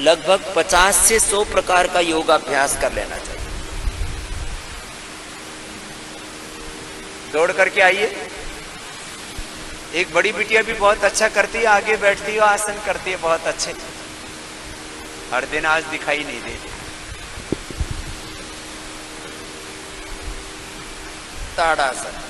लगभग 50 से 100 प्रकार का योगाभ्यास कर लेना चाहिए। दौड़ करके आइए। एक बड़ी बिटिया भी बहुत अच्छा करती है, आगे बैठती है, आसन करती है बहुत अच्छे, हर दिन आज दिखाई नहीं देती। ताड़ासन,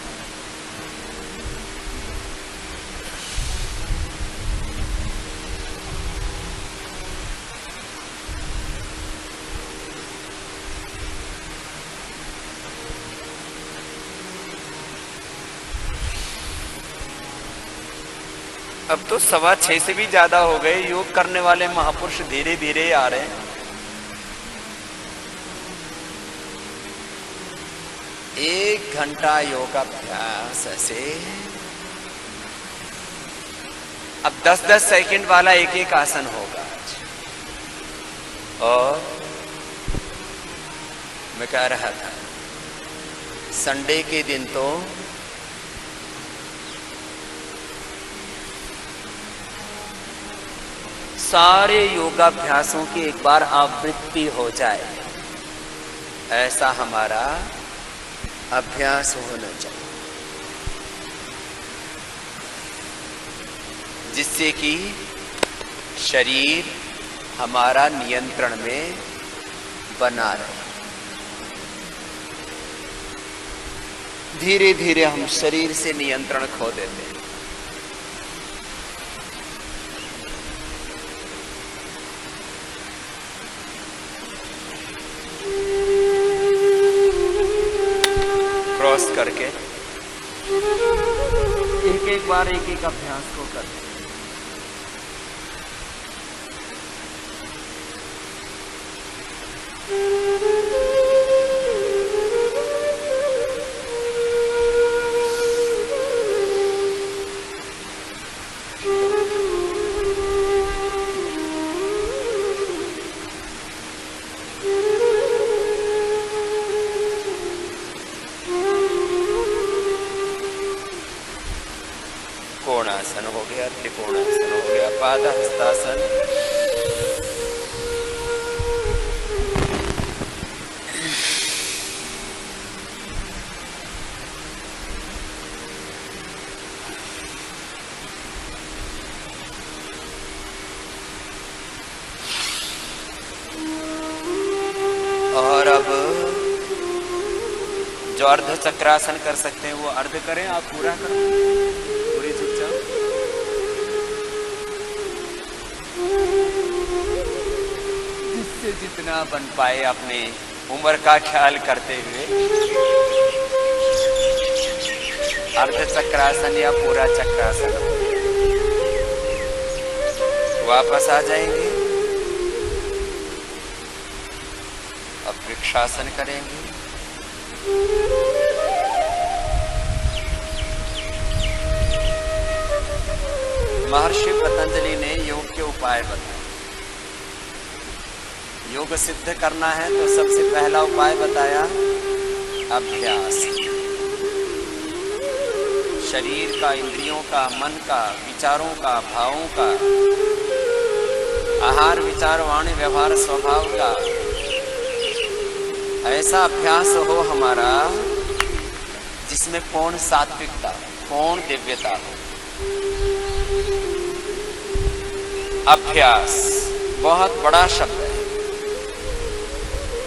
अब तो 6:15 से भी ज्यादा हो गए। योग करने वाले महापुरुष धीरे धीरे आ रहे हैं। 1 घंटा योगाभ्यास से अब 10-10 सेकंड वाला एक एक आसन होगा। और मैं कह रहा था संडे के दिन तो सारे योगाभ्यासों की एक बार आवृत्ति हो जाए, ऐसा हमारा अभ्यास होना चाहिए, जिससे कि शरीर हमारा नियंत्रण में बना रहे। धीरे धीरे हम शरीर से नियंत्रण खो देते हैं। क्रॉस करके एक एक बार एक एक अभ्यास को करते हैं। कोणासन हो गया, त्रिकोणासन हो गया, पादहस्तासन, और अब जो अर्ध चक्रासन कर सकते हैं वो अर्ध करें। आप पूरा करें, पूरी चुपचाप। जिससे जितना बन पाए अपने उम्र का ख्याल करते हुए अर्ध चक्रासन या पूरा चक्रासन वापस आ जाएंगे। अब वृक्षासन करेंगे। महर्षि पतंजलि ने योग के उपाय बताए। योग सिद्ध करना है तो सबसे पहला उपाय बताया अभ्यास। शरीर का, इंद्रियों का, मन का, विचारों का, भावों का, आहार, विचार, वाणी, व्यवहार, स्वभाव का ऐसा अभ्यास हो हमारा जिसमें पूर्ण सात्विकता, पूर्ण दिव्यता हो। अभ्यास बहुत बड़ा शब्द है।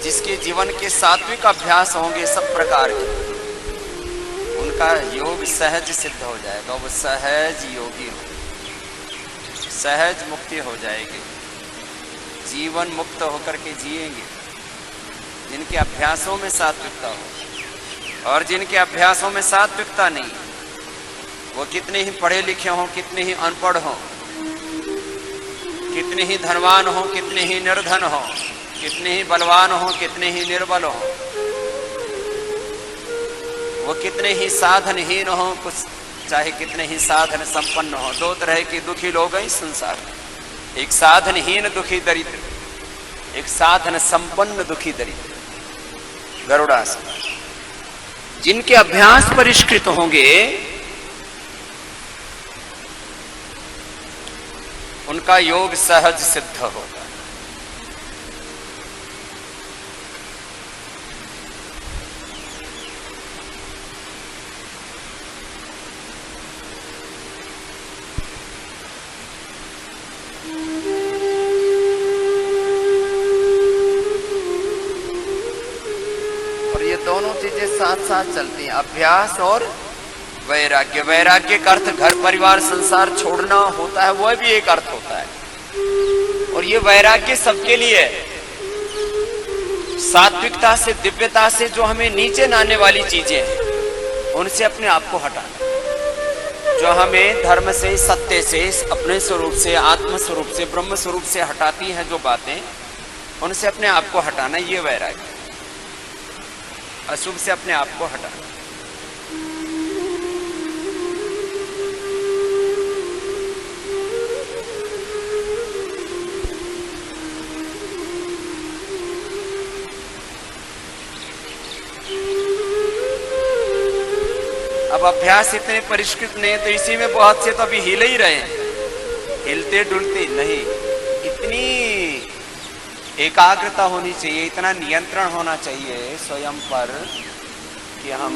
जिसके जीवन के सात्विक अभ्यास होंगे सब प्रकार के, उनका योग सहज सिद्ध हो जाएगा। वो सहज योगी हो, सहज मुक्ति हो जाएगी, जीवन मुक्त होकर के जिएंगे। जिनके अभ्यासों में सात्विकता हो, और जिनके अभ्यासों में सात्विकता नहीं, वो कितने ही पढ़े लिखे हों, कितने ही अनपढ़ हों, कितने ही धनवान हों, कितने ही निर्धन हों, कितने ही बलवान हों, कितने ही निर्बल हों, वो कितने ही साधनहीन हों, कुछ चाहे कितने ही साधन संपन्न हों। 2 तरह के दुखी लोग हैं इस संसार में, एक साधनहीन दुखी दरिद्र, एक साधन संपन्न दुखी दरिद्र। गरुड़ासन। जिनके अभ्यास परिष्कृत होंगे उनका योग सहज सिद्ध होगा। दोनों चीजें साथ साथ चलती हैं, अभ्यास और वैराग्य। वैराग्य का अर्थ घर परिवार संसार छोड़ना होता है, वह भी एक अर्थ होता है। और ये वैराग्य सबके लिए है। सात्विकता से, दिव्यता से जो हमें नीचे लाने वाली चीजें हैं, उनसे अपने आप को हटाना। जो हमें धर्म से, सत्य से, अपने स्वरूप से, आत्म स्वरूप से, ब्रह्म स्वरूप से हटाती हैं जो बातें, उनसे अपने आप को हटाना, ये वैराग्य। अशुभ से अपने आप को हटाना। अब अभ्यास इतने परिष्कृत नहीं, तो इसी में बहुत से तो अभी हिल ही रहे हैं, हिलते डुलते नहीं। इतनी एकाग्रता होनी चाहिए, इतना नियंत्रण होना चाहिए स्वयं पर कि हम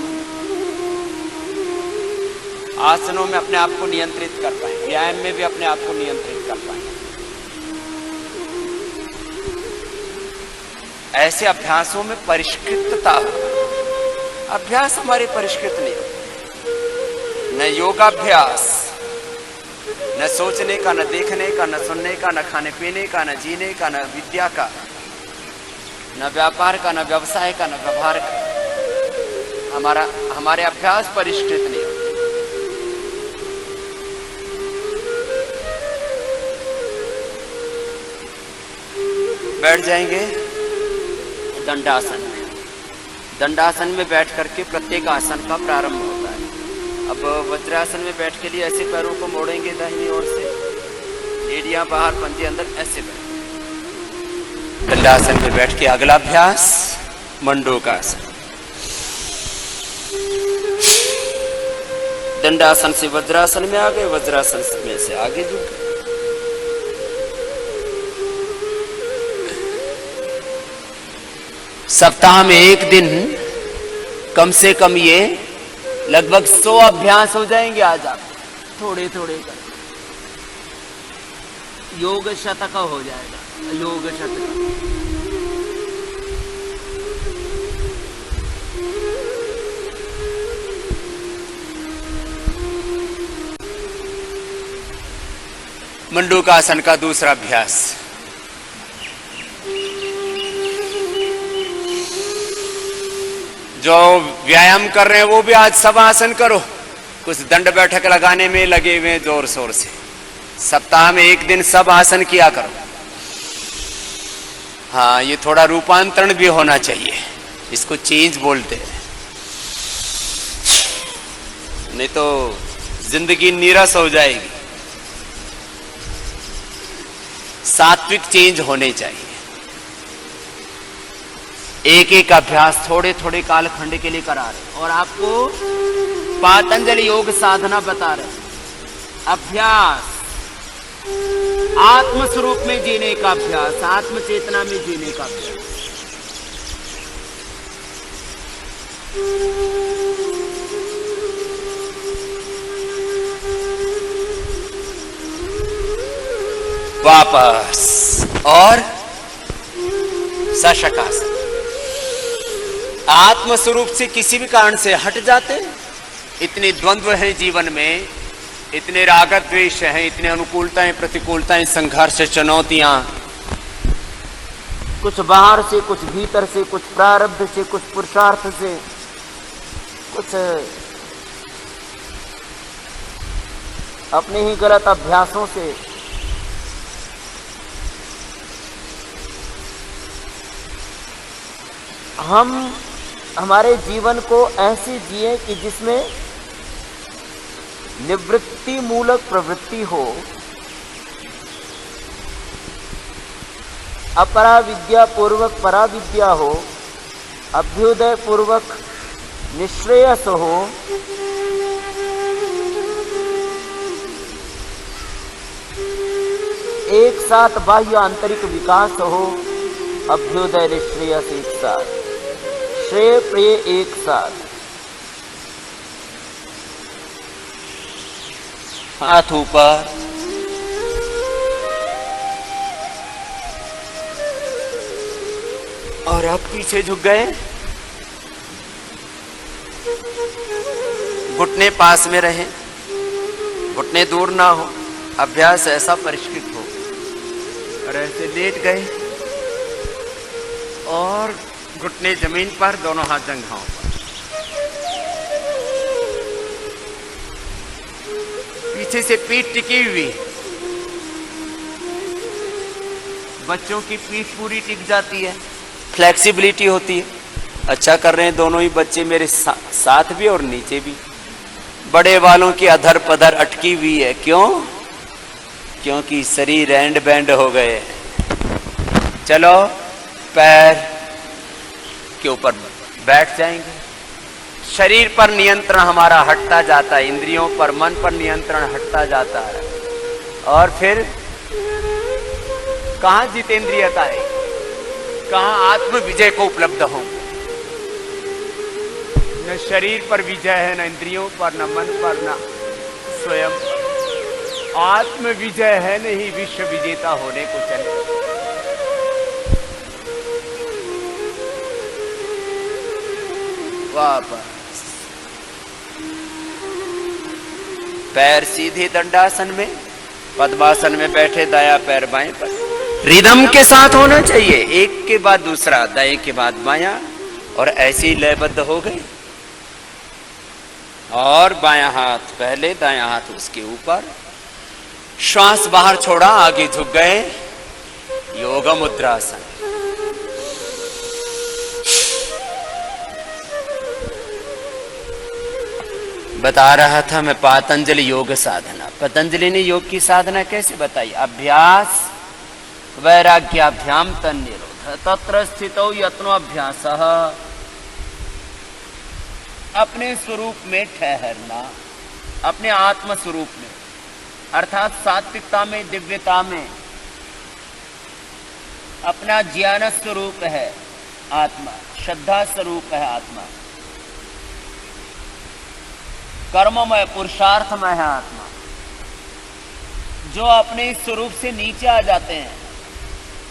आसनों में अपने आप को नियंत्रित कर पाए, व्यायाम में भी अपने आप को नियंत्रित कर पाए। ऐसे अभ्यासों में परिष्कृतता हो। अभ्यास हमारे परिष्कृत नहीं होते, न योगाभ्यास, न सोचने का, न देखने का, न सुनने का, न खाने पीने का, न जीने का, न विद्या का, न व्यापार का, न व्यवसाय का, न व्यवहार का। हमारे अभ्यास परिष्कृत नहीं होते। बैठ जाएंगे दंडासन में। दंडासन में बैठ करके प्रत्येक आसन का प्रारंभ होता है। अब वज्रासन में बैठ के लिए ऐसे पैरों को मोड़ेंगे दाहिनी ओर से, एड़ियां बाहर, पंजे अंदर, ऐसे बैठ। दंडासन में बैठ के अगला अभ्यास मंडूकासन। दंडासन से वज्रासन में आ गए, वज्रासन में से आगे झुक गए। सप्ताह में एक दिन कम से कम ये लगभग 100 अभ्यास हो जाएंगे आज आप, थोड़े थोड़े कर। योग शतक हो जाएगा, योग शतक। मंडूकासन का दूसरा अभ्यास। जो व्यायाम कर रहे हैं वो भी आज सब आसन करो, कुछ दंड बैठक लगाने में लगे हुए जोर शोर से। सप्ताह में एक दिन सब आसन किया करो। हाँ, ये थोड़ा रूपांतरण भी होना चाहिए, इसको चेंज बोलते हैं, नहीं तो जिंदगी नीरस हो जाएगी। सात्विक चेंज होने चाहिए। एक एक अभ्यास थोड़े थोड़े कालखंड के लिए करा रहे, और आपको पातंजलि योग साधना बता रहे। अभ्यास आत्म स्वरूप में जीने का अभ्यास, आत्म चेतना में जीने का अभ्यास। वापस और सशकासन। आत्म स्वरूप से किसी भी कारण से हट जाते, इतने द्वंद्व हैं जीवन में, इतने राग द्वेष हैं, इतने अनुकूलताएं प्रतिकूलताएं, संघर्ष, चुनौतियां, कुछ बाहर से, कुछ भीतर से, कुछ प्रारब्ध से, कुछ पुरुषार्थ से, कुछ अपने ही गलत अभ्यासों से। हम हमारे जीवन को ऐसे जिए कि जिसमें निवृत्ति मूलक प्रवृत्ति हो, अपरा विद्या पूर्वक परा विद्या हो, अभ्युदय पूर्वक निश्रेयस हो, एक साथ बाह्य आंतरिक विकास हो, अभ्युदय निश्रेयस एक साथ, श्रेय प्रिय एक साथ। हाथ ऊपर, और आप पीछे झुक गए। घुटने पास में रहे, घुटने दूर ना हो, अभ्यास ऐसा परिष्कृत हो। और ऐसे लेट गए और घुटने जमीन पर, दोनों हाथ जंघाओं पर, पीछे से पीठ टिकी हुई। बच्चों की पीठ पूरी टिक जाती है, फ्लेक्सिबिलिटी होती है। अच्छा कर रहे हैं दोनों ही बच्चे मेरे साथ भी और नीचे भी। बड़े वालों की अधर पधर अटकी हुई है, क्यों? क्योंकि शरीर एंड बैंड हो गए। चलो पैर के ऊपर बैठ जाएंगे। शरीर पर नियंत्रण हमारा हटता जाता है, इंद्रियों पर, मन पर नियंत्रण हटता जाता है। और फिर कहां जितेंद्रियता है, कहां आत्म विजय को उपलब्ध हो। न शरीर पर विजय है, न इंद्रियों पर, न मन पर, न स्वयं पर। आत्म विजय है, नहीं विश्व विजेता होने को चले। वापस पैर सीधे दंडासन में, पद्मासन में बैठे, दाया पैर बाएं पर। रिदम के साथ होना चाहिए, एक के बाद दूसरा, दाएं के बाद बायां, और ऐसे ही लयबद्ध हो गए। और बायां हाथ पहले, दायां हाथ उसके ऊपर। श्वास बाहर छोड़ा, आगे झुक गए, योग मुद्रासन। बता रहा था मैं पातंजलि योग साधना। पतंजलि ने योग की साधना कैसे बताई? अभ्यास वैराग्याभ्याम तन्निरोध तत्र स्थितो यत्नोऽभ्यासः। अपने स्वरूप में ठहरना, अपने आत्म स्वरूप में, अर्थात सात्विकता में, दिव्यता में। अपना ज्ञान स्वरूप है आत्मा, श्रद्धा स्वरूप है आत्मा, कर्ममय पुरुषार्थमय है आत्मा। जो अपने स्वरूप से नीचे आ जाते हैं,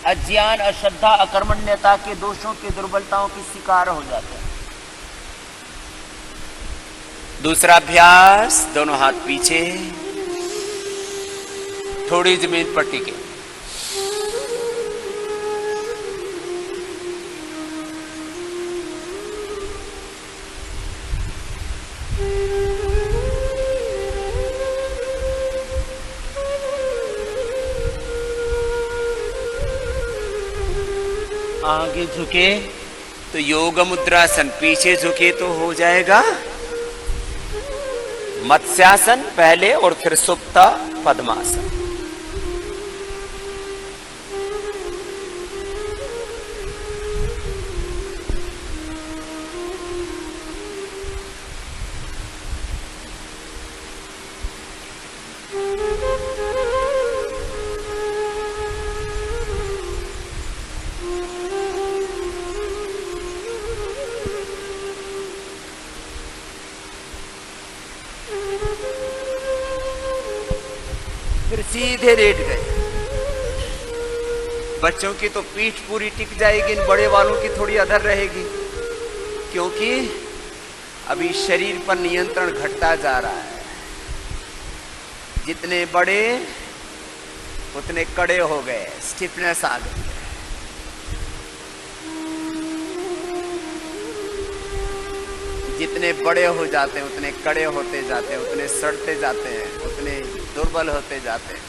अज्ञान, अश्रद्धा, अकर्मण्यता के दोषों की, दुर्बलताओं के शिकार हो जाते हैं। दूसरा अभ्यास, दोनों हाथ पीछे, थोड़ी जमीन पर टिके। आगे झुके तो योग मुद्रासन, पीछे झुके तो हो जाएगा मत्स्यासन पहले, और फिर सुप्त पद्मासन। फिर सीधे लेट गए। बच्चों की तो पीठ पूरी टिक जाएगी, बड़े वालों की थोड़ी अधर रहेगी, क्योंकि अभी शरीर पर नियंत्रण घटता जा रहा है। जितने बड़े उतने कड़े हो गए, स्टिफनेस आ गई। जितने बड़े हो जाते हैं उतने कड़े होते जाते हैं, उतने सड़ते जाते हैं, उतने दुर्बल होते जाते हैं।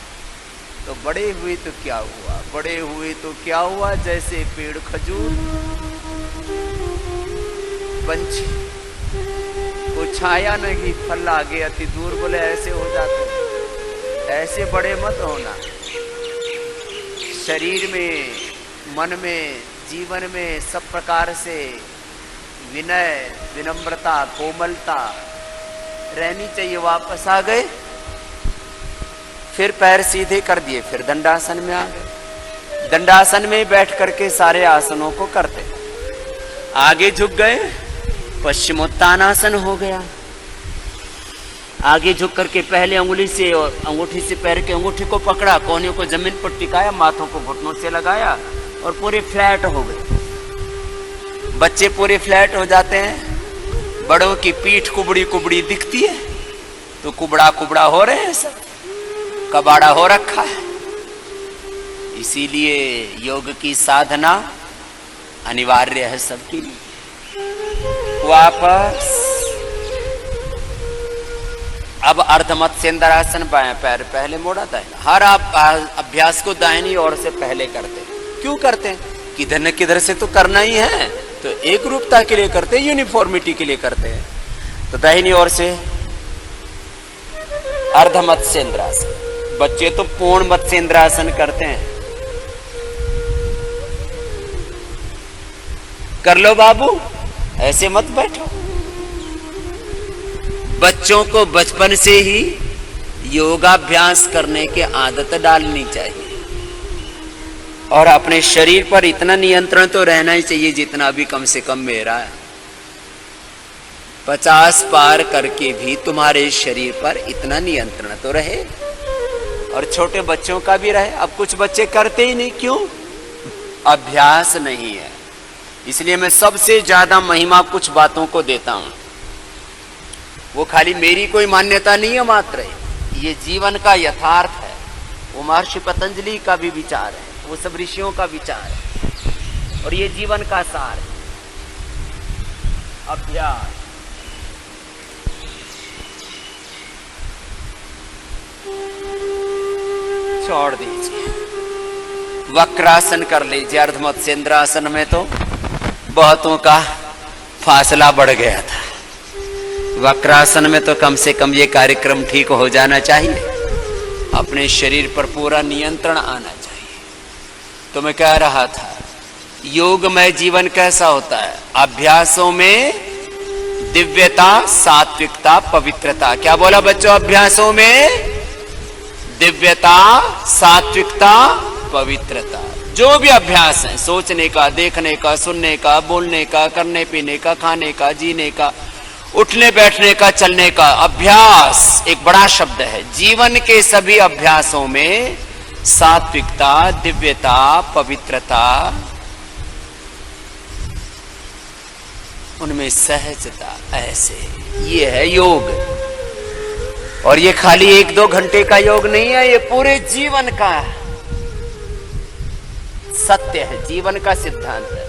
तो बड़े हुए तो क्या हुआ, बड़े हुए तो क्या हुआ, जैसे पेड़ खजूर, पंछी को छाया नहीं, फल आगे अति दूर, बोले ऐसे हो जाते। ऐसे बड़े मत होना। शरीर में, मन में, जीवन में सब प्रकार से विनय, विनम्रता, कोमलता रहनी चाहिए। वापस आ गए, फिर पैर सीधे कर दिए, फिर दंडासन में आ गए। दंडासन में बैठ करके सारे आसनों को करते। आगे झुक गए, पश्चिमोत्तानासन हो गया। आगे झुक करके पहले अंगुली से और अंगूठी से पैर के अंगूठी को पकड़ा, कोहनियों को जमीन पर टिकाया, माथों को घुटनों से लगाया और पूरे फ्लैट हो गए। बच्चे पूरे फ्लैट हो जाते हैं, बड़ों की पीठ कुबड़ी कुबड़ी दिखती है तो कुबड़ा कुबड़ा हो रहे हैं, सब कबाड़ा हो रखा है। इसीलिए योग की साधना अनिवार्य है सबके लिए। वापस अब अर्धमत्स्येंद्रासन, बाएं पैर पहले मोड़ा दाहिना। हर आप अभ्यास को दाहिनी ओर से पहले करते हैं। क्यों करते हैं? किधर न किधर से तो करना ही है, तो एक रूपता के लिए करते हैं, यूनिफॉर्मिटी के लिए करते हैं। तो दाहिनी ओर से अर्धमत्स्येंद्रासन। बच्चे तो पूर्ण मत्स्येंद्रासन करते हैं। कर लो बाबू, ऐसे मत बैठो। बच्चों को बचपन से ही योगाभ्यास करने की आदत डालनी चाहिए और अपने शरीर पर इतना नियंत्रण तो रहना ही चाहिए जितना भी कम से कम मेरा है। 50 पार करके भी तुम्हारे शरीर पर इतना नियंत्रण तो रहे और छोटे बच्चों का भी रहे। अब कुछ बच्चे करते ही नहीं, क्यों? अभ्यास नहीं है। इसलिए मैं सबसे ज्यादा महिमा कुछ बातों को देता हूं। वो खाली मेरी कोई मान्यता नहीं है मात्र, ये जीवन का यथार्थ है। वो महर्षि पतंजलि का भी विचार है, वो सब ऋषियों का विचार है और ये जीवन का सार है। अभ्यास छोड़ दीजिए, वक्रासन कर लीजिए। अर्धमत्स्येंद्रासन में तो बहुतों का फासला बढ़ गया था। वक्रासन में तो कम से कम ये कार्यक्रम ठीक हो जाना चाहिए, अपने शरीर पर पूरा नियंत्रण आना चाहिए। तो मैं कह रहा था, योगमय जीवन कैसा होता है? अभ्यासों में दिव्यता, सात्विकता, पवित्रता। क्या बोला बच्चों? अभ्यासों में दिव्यता, सात्विकता, पवित्रता। जो भी अभ्यास है, सोचने का, देखने का, सुनने का, बोलने का, करने पीने का, खाने का, जीने का, उठने बैठने का, चलने का, अभ्यास एक बड़ा शब्द है। जीवन के सभी अभ्यासों में सात्विकता, दिव्यता, पवित्रता, उनमें सहजता, ऐसे ये है योग। और ये खाली 1-2 घंटे का योग नहीं है, ये पूरे जीवन का सत्य है, जीवन का सिद्धांत है।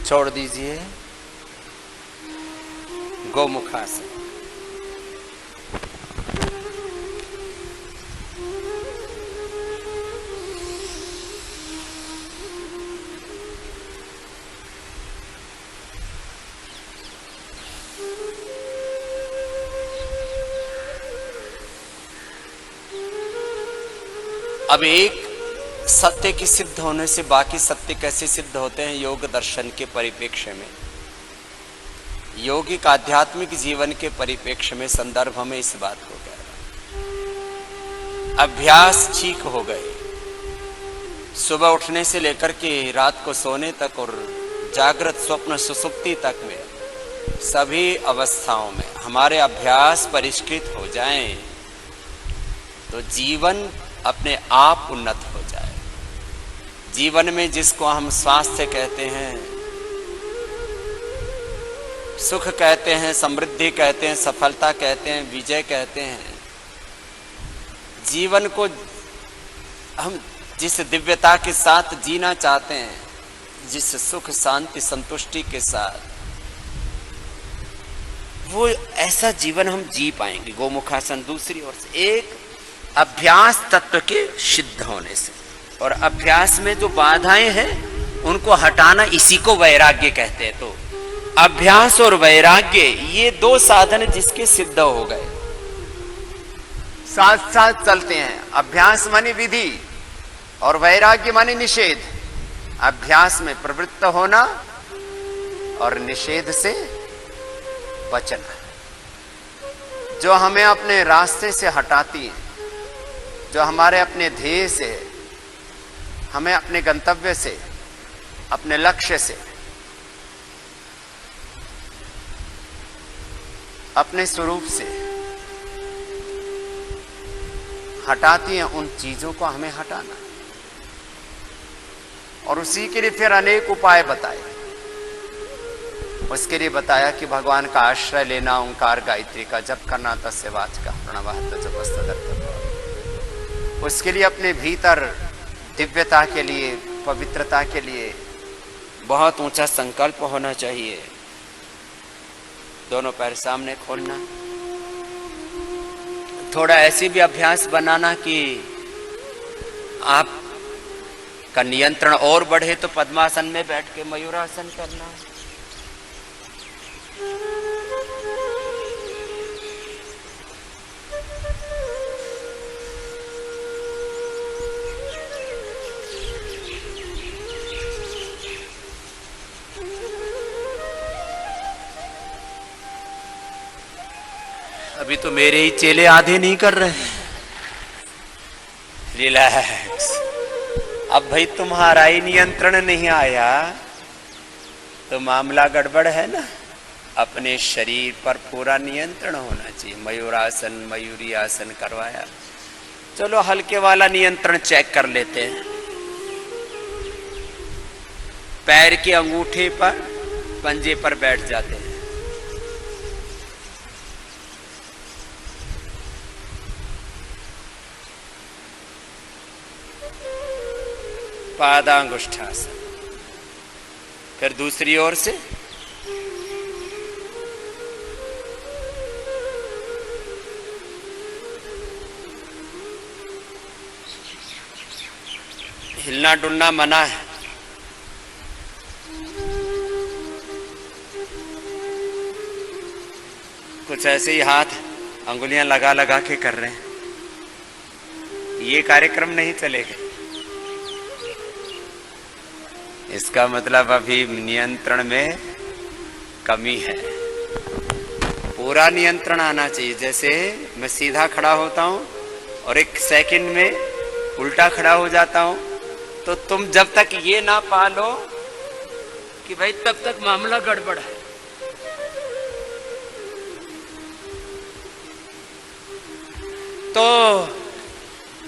छोड़ दीजिए गोमुखासन। अब एक सत्य की सिद्ध होने से बाकी सत्य कैसे सिद्ध होते हैं? योग दर्शन के परिप्रेक्ष्य में, योगिक आध्यात्मिक जीवन के परिप्रेक्ष्य में, संदर्भ में इस बात को कह रहा। अभ्यास ठीक हो गए, सुबह उठने से लेकर के रात को सोने तक और जागृत स्वप्न सुसुप्ति तक में सभी अवस्थाओं में हमारे अभ्यास परिष्कृत हो जाएं तो जीवन अपने आप उन्नत हो जाए। जीवन में जिसको हम स्वास्थ्य कहते हैं, सुख कहते हैं, समृद्धि कहते हैं, सफलता कहते हैं, विजय कहते हैं, जीवन को हम जिस दिव्यता के साथ जीना चाहते हैं, जिस सुख शांति संतुष्टि के साथ, वो ऐसा जीवन हम जी पाएंगे गोमुखासन। दूसरी ओर से एक अभ्यास तत्व के सिद्ध होने से, और अभ्यास में जो बाधाएं हैं उनको हटाना, इसी को वैराग्य कहते हैं। तो अभ्यास और वैराग्य ये 2 साधन जिसके सिद्ध हो गए, साथ साथ चलते हैं। अभ्यास माने विधि, और वैराग्य माने निषेध, अभ्यास में प्रवृत्त होना और निषेध से बचना, जो हमें अपने रास्ते से हटाती है, जो हमारे अपने ध्येय से, हमें अपने गंतव्य से, अपने लक्ष्य से, अपने स्वरूप से हटाती हैं, उन चीजों को हमें हटाना। और उसी के लिए फिर अनेक उपाय बताए। उसके लिए बताया कि भगवान का आश्रय लेना, ओंकार गायत्री का जप करना, तस्य वाचकः प्रणवः तजपस्तदर्थः। उसके लिए अपने भीतर दिव्यता के लिए, पवित्रता के लिए बहुत ऊंचा संकल्प होना चाहिए। दोनों पैर सामने खोलना, थोड़ा ऐसी भी अभ्यास बनाना कि आप का नियंत्रण और बढ़े, तो पद्मासन में बैठ के मयूरासन करना। अभी तो मेरे ही चेले आधे नहीं कर रहे। रिलैक्स। अब भाई तुम्हारा ही नियंत्रण नहीं आया तो मामला गड़बड़ है ना। अपने शरीर पर पूरा नियंत्रण होना चाहिए। मयूरासन, मयूरी आसन करवाया, चलो हल्के वाला नियंत्रण चेक कर लेते हैं। पैर के अंगूठे पर पंजे पर बैठ जाते हैं। पादांगुष्ठासन। फिर दूसरी ओर से हिलना डुलना मना है। कुछ ऐसे ही हाथ अंगुलियां लगा लगा के कर रहे हैं, ये कार्यक्रम नहीं चलेगा। इसका मतलब अभी नियंत्रण में कमी है। पूरा नियंत्रण आना चाहिए। जैसे मैं सीधा खड़ा होता हूं और एक सेकंड में उल्टा खड़ा हो जाता हूं, तो तुम जब तक ये ना पालो कि भाई तब तक मामला गड़बड़ है। तो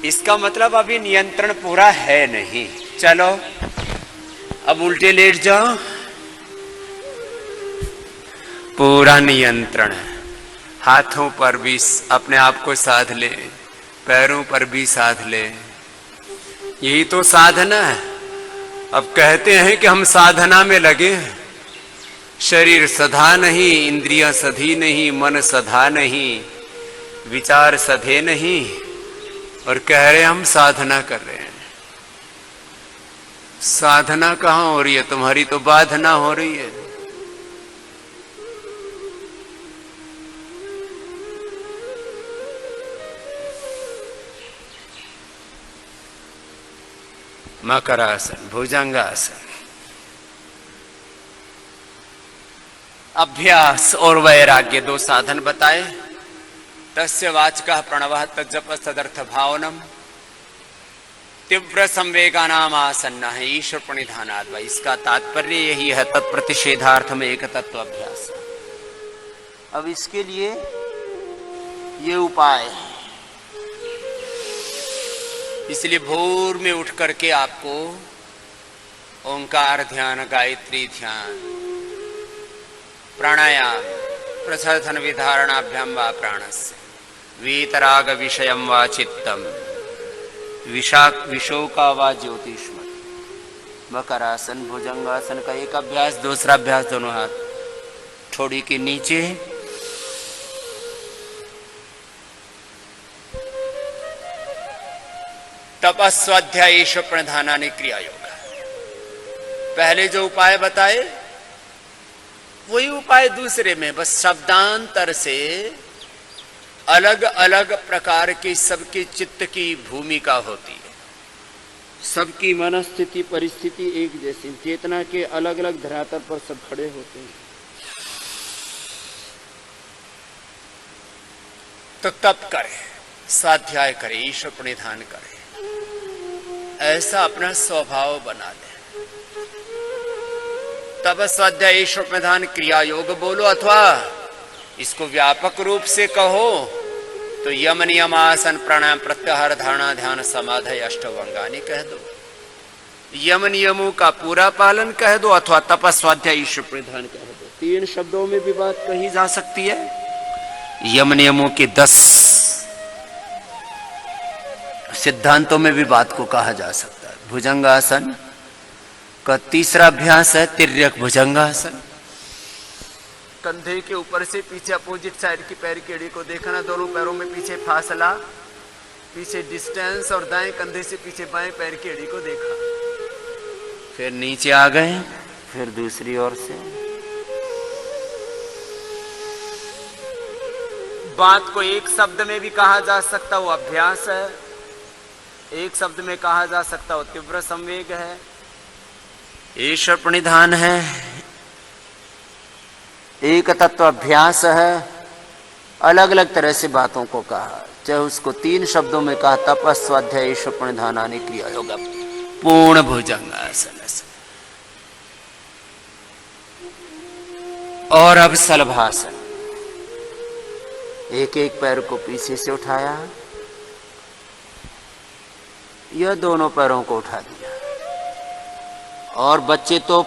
इसका मतलब अभी नियंत्रण पूरा है नहीं। चलो अब उल्टे लेट जाओ। पूरा नियंत्रण, हाथों पर भी अपने आप को साध ले, पैरों पर भी साध ले। यही तो साधना है। अब कहते हैं कि हम साधना में लगे, शरीर सधा नहीं, इंद्रियां सधी नहीं, मन सधा नहीं, विचार सधे नहीं, और कह रहे हम साधना कर रहे हैं। साधना कहां हो रही है? तुम्हारी तो बाधना हो रही है। मकरासन, भुजंगासन। अभ्यास और वैराग्य दो साधन बताए। तस्य वाचकः प्रणवः तज्जपस्तदर्थ भावनम तीव्र संवेगानाम आसन्न है ईश्वर प्रणिधानात्। इसका तात्पर्य यही है, तत्प्रतिषेधार्थ में एक तत्व अभ्यास। अब इसके लिए ये उपाय है। इसलिए भोर में उठ करके आपको ओंकार ध्यान, गायत्री ध्यान, प्राणायाम, प्रसर्थन विधारणाभ्याम वा प्राणस्य, वीतराग विषयम वा चित्तम, विशोका वा ज्योतिष्मय। मकरासन, भुजंगासन का एक अभ्यास। दूसरा अभ्यास दोनों हाथ ठोड़ी के नीचे, तपस्वाध्याय ईश्वर प्रणिधानानि क्रिया योग। पहले जो उपाय बताए वही उपाय दूसरे में, बस शब्दांतर से अलग अलग प्रकार की सबकी चित्त की भूमिका होती है। सबकी मनस्थिति परिस्थिति एक जैसी, चेतना के अलग अलग धरातल पर सब खड़े होते हैं। तो तप करे, स्वाध्याय करे, ईश्वर प्रणिधान करे, ऐसा अपना स्वभाव बना ले। तब स्वाध्याय ईश्वर प्रणिधान क्रिया योग बोलो, अथवा इसको व्यापक रूप से कहो तो यम नियम आसन प्राणायाम प्रत्याहार धारणा ध्यान समाधि अष्टवंगानी कह दो। यम नियमों का पूरा पालन कह दो, अथवा तप स्वाध्याय ईश्वर प्रणिधान कह दो। 3 शब्दों में भी बात कही जा सकती है। यम नियमों के 10 सिद्धांतों में भी बात को कहा जा सकता है। भुजंगासन का तीसरा अभ्यास है तिर्यक भुजंगासन। कंधे के ऊपर से पीछे अपोजिट साइड की पैर की एड़ी को देखना, दोनों पैरों में पीछे फासला, पीछे डिस्टेंस, और दाएं कंधे से पीछे बाएं पैर की एड़ी को देखा। फिर नीचे आ गए, फिर दूसरी ओर से। बात को एक शब्द में भी कहा जा सकता, वो अभ्यास है। एक शब्द में कहा जा सकता, वो तीव्र संवेग है, ईश्वर प्रणिधान है, एक तत्व अभ्यास है। अलग अलग तरह से बातों को कहा, चाहे उसको 3 शब्दों में कहा, तप स्वाध्याय ईश्वर प्रणिधानानि क्रिया योग पूर्ण भुजंगासन। और अब सलभासन, एक एक पैर को पीछे से उठाया, यह दोनों पैरों को उठा दिया, और बच्चे तो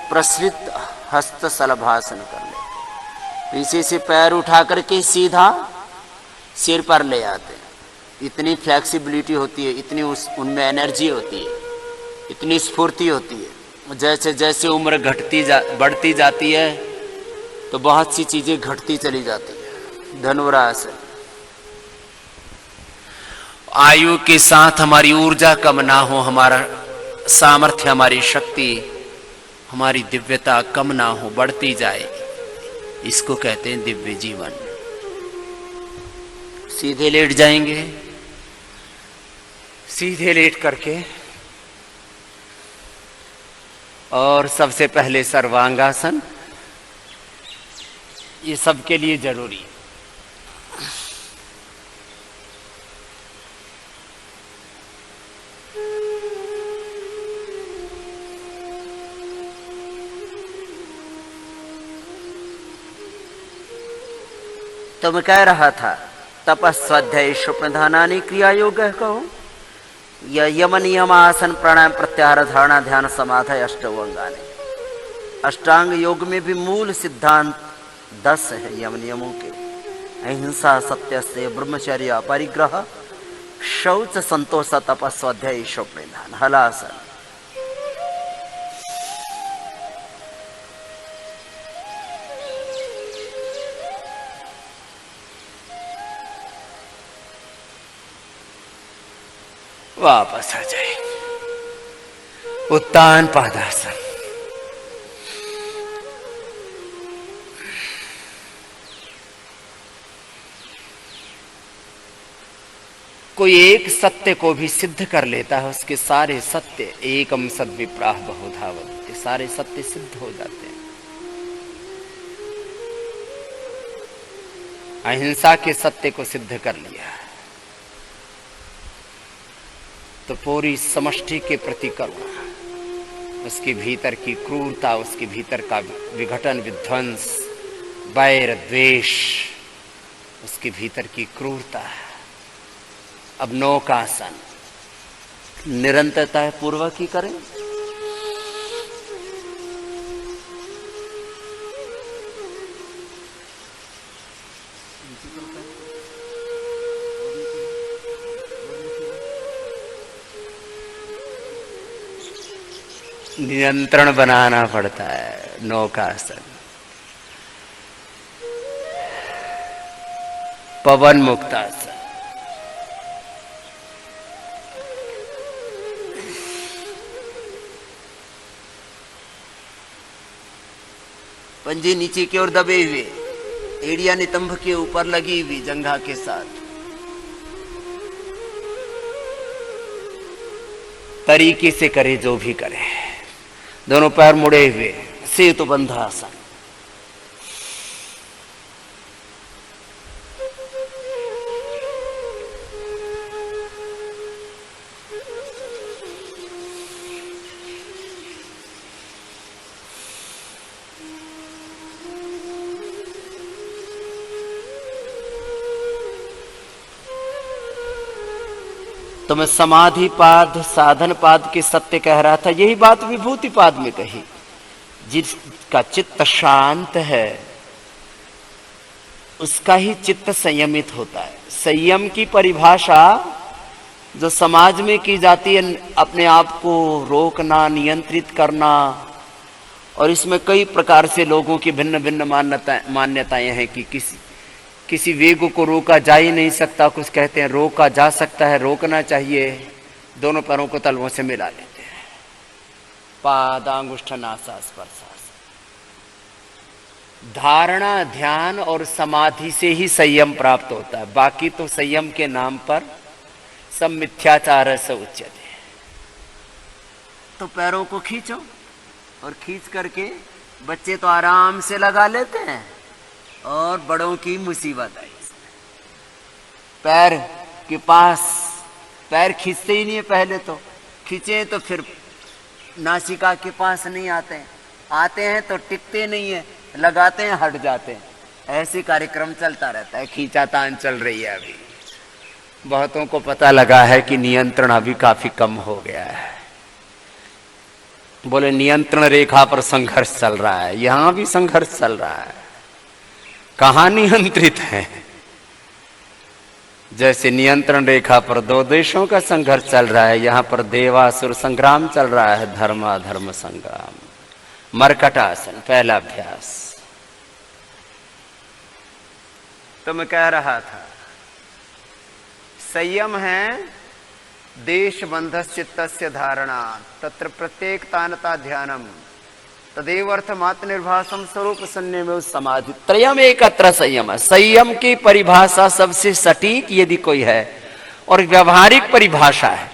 प्रसृत हस्त सलभासन कर ले, पीछे से पैर उठा करके सीधा सिर पर ले आते हैं। इतनी फ्लेक्सिबिलिटी होती है, इतनी उनमें एनर्जी होती है, इतनी स्फूर्ति होती है। जैसे जैसे उम्र बढ़ती जाती है तो बहुत सी चीजें घटती चली जाती है। धनुरासन, आयु के साथ हमारी ऊर्जा कम ना हो, हमारा सामर्थ्य, हमारी शक्ति, हमारी दिव्यता कम ना हो, बढ़ती जाए, इसको कहते हैं दिव्य जीवन। सीधे लेट जाएंगे, सीधे लेट करके, और सबसे पहले सर्वांगासन, ये सबके लिए जरूरी है। तो मैं कह रहा था तपस्वाध्याय ईश्वर प्रणिधानानि क्रिया योग कहो, या यम नियम आसन प्राणायाम प्रत्याहार धारणा ध्यान समाधि अष्टवंगानि। अष्टांग योग में भी मूल सिद्धांत 10 है यम नियमों के। अहिंसा, सत्यस्य, ब्रह्मचर्य, परिग्रह, शौच, संतोष, तपस्वाध्याय ईश्वर प्रणिधान। हलासन, वापस आ जाए, उत्तान पादासन। कोई एक सत्य को भी सिद्ध कर लेता है, उसके सारे सत्य, एकम सद्विप्राह बहुधा वदन्ति, सारे सत्य सिद्ध हो जाते हैं। अहिंसा के सत्य को सिद्ध कर लिया तो पूरी समष्टि के प्रति करुणा, उसके भीतर की क्रूरता, उसके भीतर का विघटन, विध्वंस, वैर, द्वेष, उसके भीतर की क्रूरता। अब नौकासन, निरंतरता पूर्वक ही करें। नियंत्रण बनाना पड़ता है। नौकासन, पवन मुक्तासन, पंजे नीचे की ओर दबे हुए, एड़िया नितंब के ऊपर लगी हुई जंघा के साथ। तरीके से करे जो भी करे। दोनों पैर मुड़े हुए, सेतु बंधासन। तो मैं समाधि पाद साधन पाद के सत्य कह रहा था, यही बात विभूति पाद में कही। जिसका चित्त शांत है उसका ही चित्त संयमित होता है। संयम की परिभाषा जो समाज में की जाती है, अपने आप को रोकना, नियंत्रित करना, और इसमें कई प्रकार से लोगों की भिन्न भिन्न मान्यताएं हैं कि किसी वेग को रोका जा ही नहीं सकता, कुछ कहते हैं रोका जा सकता है, रोकना चाहिए। दोनों पैरों को तलवों से मिला लेते हैं, पादांगुष्ठ नासा स्पर्शास। धारणा, ध्यान और समाधि से ही संयम प्राप्त होता है, बाकी तो संयम के नाम पर सब मिथ्याचार से उच्यते। तो पैरों को खींचो, और खींच करके बच्चे तो आराम से लगा लेते हैं, और बड़ों की मुसीबत है इसमें। पैर के पास पैर खींचते ही नहीं है, पहले तो खींचे तो फिर नासिका के पास नहीं आते हैं, आते हैं तो टिकते नहीं है, लगाते हैं हट जाते हैं। ऐसे कार्यक्रम चलता रहता है, खींचातान चल रही है। अभी बहुतों को पता लगा है कि नियंत्रण अभी काफी कम हो गया है। बोले नियंत्रण रेखा पर संघर्ष चल रहा है, यहां भी संघर्ष चल रहा है। कहां नियंत्रित है? जैसे नियंत्रण रेखा पर दो देशों का संघर्ष चल रहा है, यहां पर देवासुर संग्राम चल रहा है, धर्माधर्म संग्राम। मरकटासन पहला अभ्यास। तो मैं कह रहा था संयम है देश बंधस चित्तस्य धारणा, तत्र प्रत्येक तानता ध्यानम, तदेव अर्थमात्र निर्भासम स्वरूप शून्य में समाधि त्रयम एकत्र संयम है। संयम की परिभाषा सबसे सटीक यदि कोई है और व्यवहारिक परिभाषा है,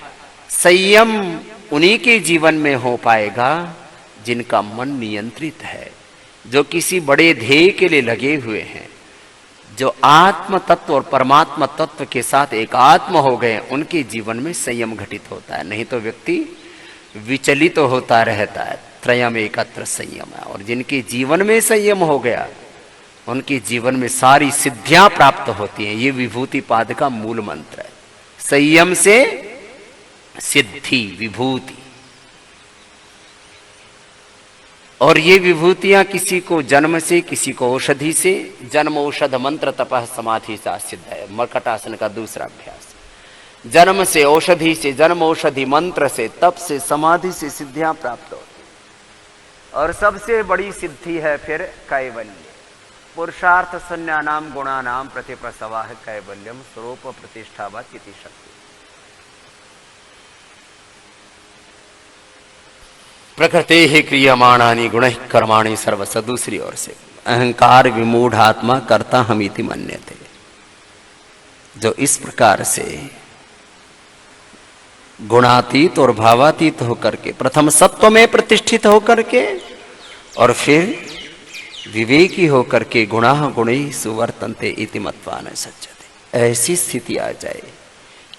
संयम उन्हीं के जीवन में हो पाएगा जिनका मन नियंत्रित है, जो किसी बड़े ध्येय के लिए लगे हुए हैं, जो आत्म तत्व और परमात्मा तत्व के साथ एकात्म हो गए, उनके जीवन में संयम घटित होता है। नहीं तो व्यक्ति विचलित तो होता रहता है। त्रयम एकत्र संयम है, और जिनके जीवन में संयम हो गया उनके जीवन में सारी सिद्धियां प्राप्त होती हैं। ये विभूति पाद का मूल मंत्र है, संयम से सिद्धि विभूति। और ये विभूतियां किसी को जन्म से, किसी को औषधि से। जन्म औषध मंत्र तपः समाधि सा सिद्ध है, मरकटासन का दूसरा अभ्यास। जन्म से, औषधि से, जन्म औषधि मंत्र से, तप से, समाधि से सिद्धियां प्राप्त होती। और सबसे बड़ी सिद्धि है फिर कैवल्य। पुरुषार्थ शून्यानाम गुणानाम प्रतिप्रसवा है कैवल्यम, स्वरूप प्रतिष्ठा व चिति शक्ति। प्रकृते ही क्रियमाणानि गुण कर्माणि सर्वस। दूसरी ओर से अहंकार विमूढ़ आत्मा कर्ता हमीति मन्यते, जो इस प्रकार से गुणातीत और भावातीत होकर के प्रथम सत्व में प्रतिष्ठित होकर के और फिर विवेकी होकर के गुणा गुणी सुवर्तन्ते इति मत्वा न सज्जते, ऐसी स्थिति आ जाए।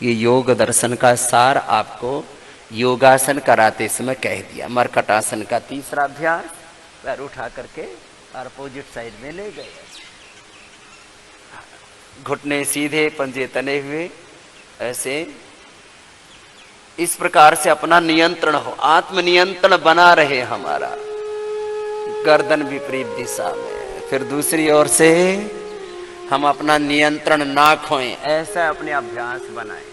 ये योग दर्शन का सार आपको योगासन कराते समय कह दिया। मरकटासन का तीसरा अभ्यास, पैर उठा करके अपोजिट साइड में ले गए, घुटने सीधे, पंजे तने हुए, ऐसे इस प्रकार से अपना नियंत्रण हो, आत्मनियंत्रण बना रहे हमारा, गर्दन विपरीत दिशा में। फिर दूसरी ओर से हम अपना नियंत्रण ना खोएं, ऐसा अपने अभ्यास बनाएं।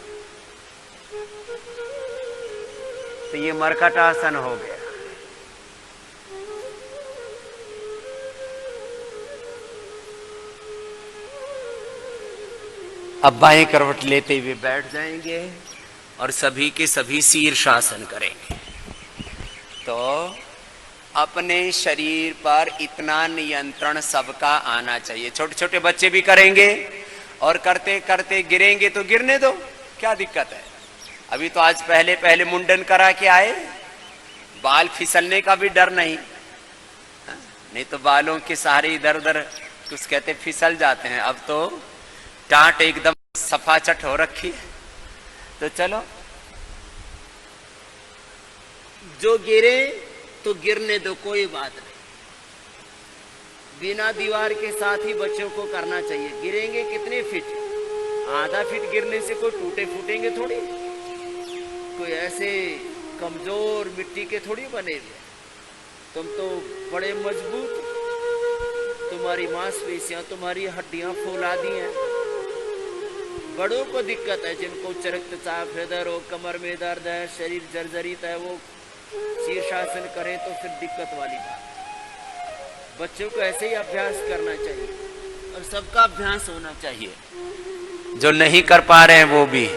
तो ये मरकटासन हो गया। अब बाएं करवट लेते हुए बैठ जाएंगे और सभी के सभी शीर्षासन करेंगे। तो अपने शरीर पर इतना नियंत्रण सबका आना चाहिए। छोटे छोटे बच्चे भी करेंगे, और करते करते गिरेंगे तो गिरने दो, क्या दिक्कत है। अभी तो आज पहले पहले मुंडन करा के आए, बाल फिसलने का भी डर नहीं, नहीं तो बालों के सहारे इधर उधर कुछ कहते फिसल जाते हैं। अब तो टाट एकदम सफाचट हो रखी है। तो चलो, जो गिरे तो गिरने दो, कोई बात नहीं। बिना दीवार के साथ ही बच्चों को करना चाहिए। गिरेंगे कितने फीट, आधा फीट गिरने से कोई टूटे फूटेंगे थोड़ी, कोई ऐसे कमजोर मिट्टी के थोड़ी बने हुए। तुम तो बड़े मजबूत, तुम्हारी मांसपेशियां, तुम्हारी हड्डियां फौलादी हैं। बड़ों को दिक्कत है, जिनको उच्च रक्तचाप, हृदय रोग, कमर में दर्द है, शरीर जर्जरित है, वो शीर्षासन करें तो फिर दिक्कत वाली बात। बच्चों को ऐसे ही अभ्यास करना चाहिए, और सबका अभ्यास होना चाहिए। जो नहीं कर पा रहे हैं वो भी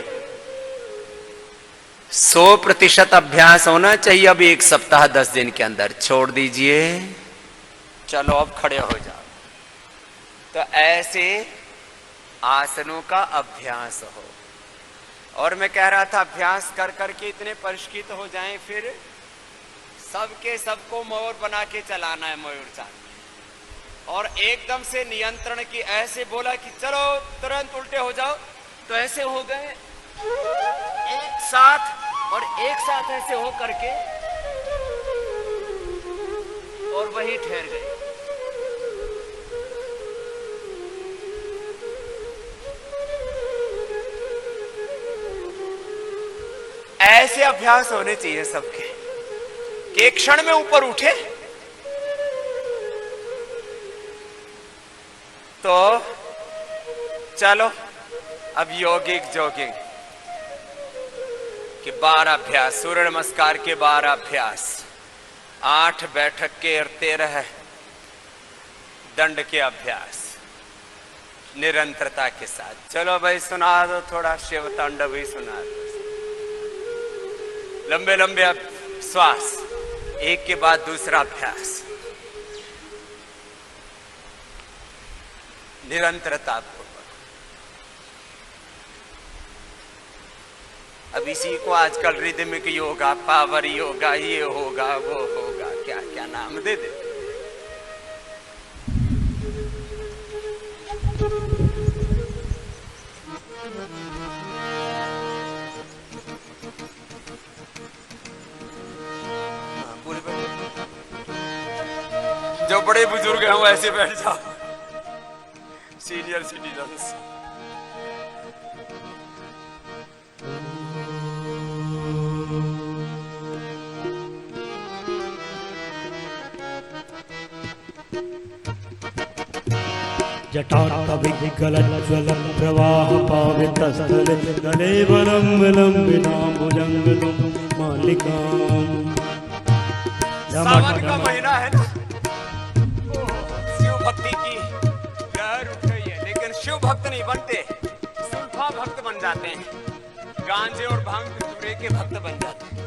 100% अभ्यास होना चाहिए। अब 1 सप्ताह 10 दिन के अंदर छोड़ दीजिए। चलो अब खड़े हो जाओ। तो ऐसे आसनों का अभ्यास हो। और मैं कह रहा था, अभ्यास कर करके इतने परिष्कृत हो जाएं, फिर सबके सबको मयूर बना के चलाना है, मयूर चाल। और एकदम से नियंत्रण की, ऐसे बोला कि चलो तुरंत उल्टे हो जाओ, तो ऐसे हो गए एक साथ, और एक साथ ऐसे हो करके और वहीं ठहर गए। ऐसे अभ्यास होने चाहिए सबके, कि एक क्षण में ऊपर उठे तो चलो अब योगिक जोगिंग के 12 अभ्यास, सूर्य नमस्कार के 12 अभ्यास, 8 बैठक के और 13 दंड के अभ्यास निरंतरता के साथ। चलो भाई सुना दो थोड़ा शिव तांडव ही सुना दो। लंबे लंबे श्वास, एक के बाद दूसरा अभ्यास, निरंतरता पूर्वक। अब इसी को आजकल रिदमिक योगा, पावर योगा, ये होगा वो होगा, क्या क्या नाम दे दे। जो बड़े बुजुर्ग हैं वो ऐसे बैठ जाओ, सीनियर सिटीजन्स। जटाटविगलज्ज्वलं प्रवाह पावितस्थले गले बलं विलम्बिताम्बुजङ्गं मालिकाम्। सावन का महीना है ना, शिव भक्ति की लहर उठ रही है, लेकिन शिव भक्त नहीं बनते, सुल्फा भक्त बन जाते हैं। गांजे और भांग धतूरे के भक्त बन जाते हैं।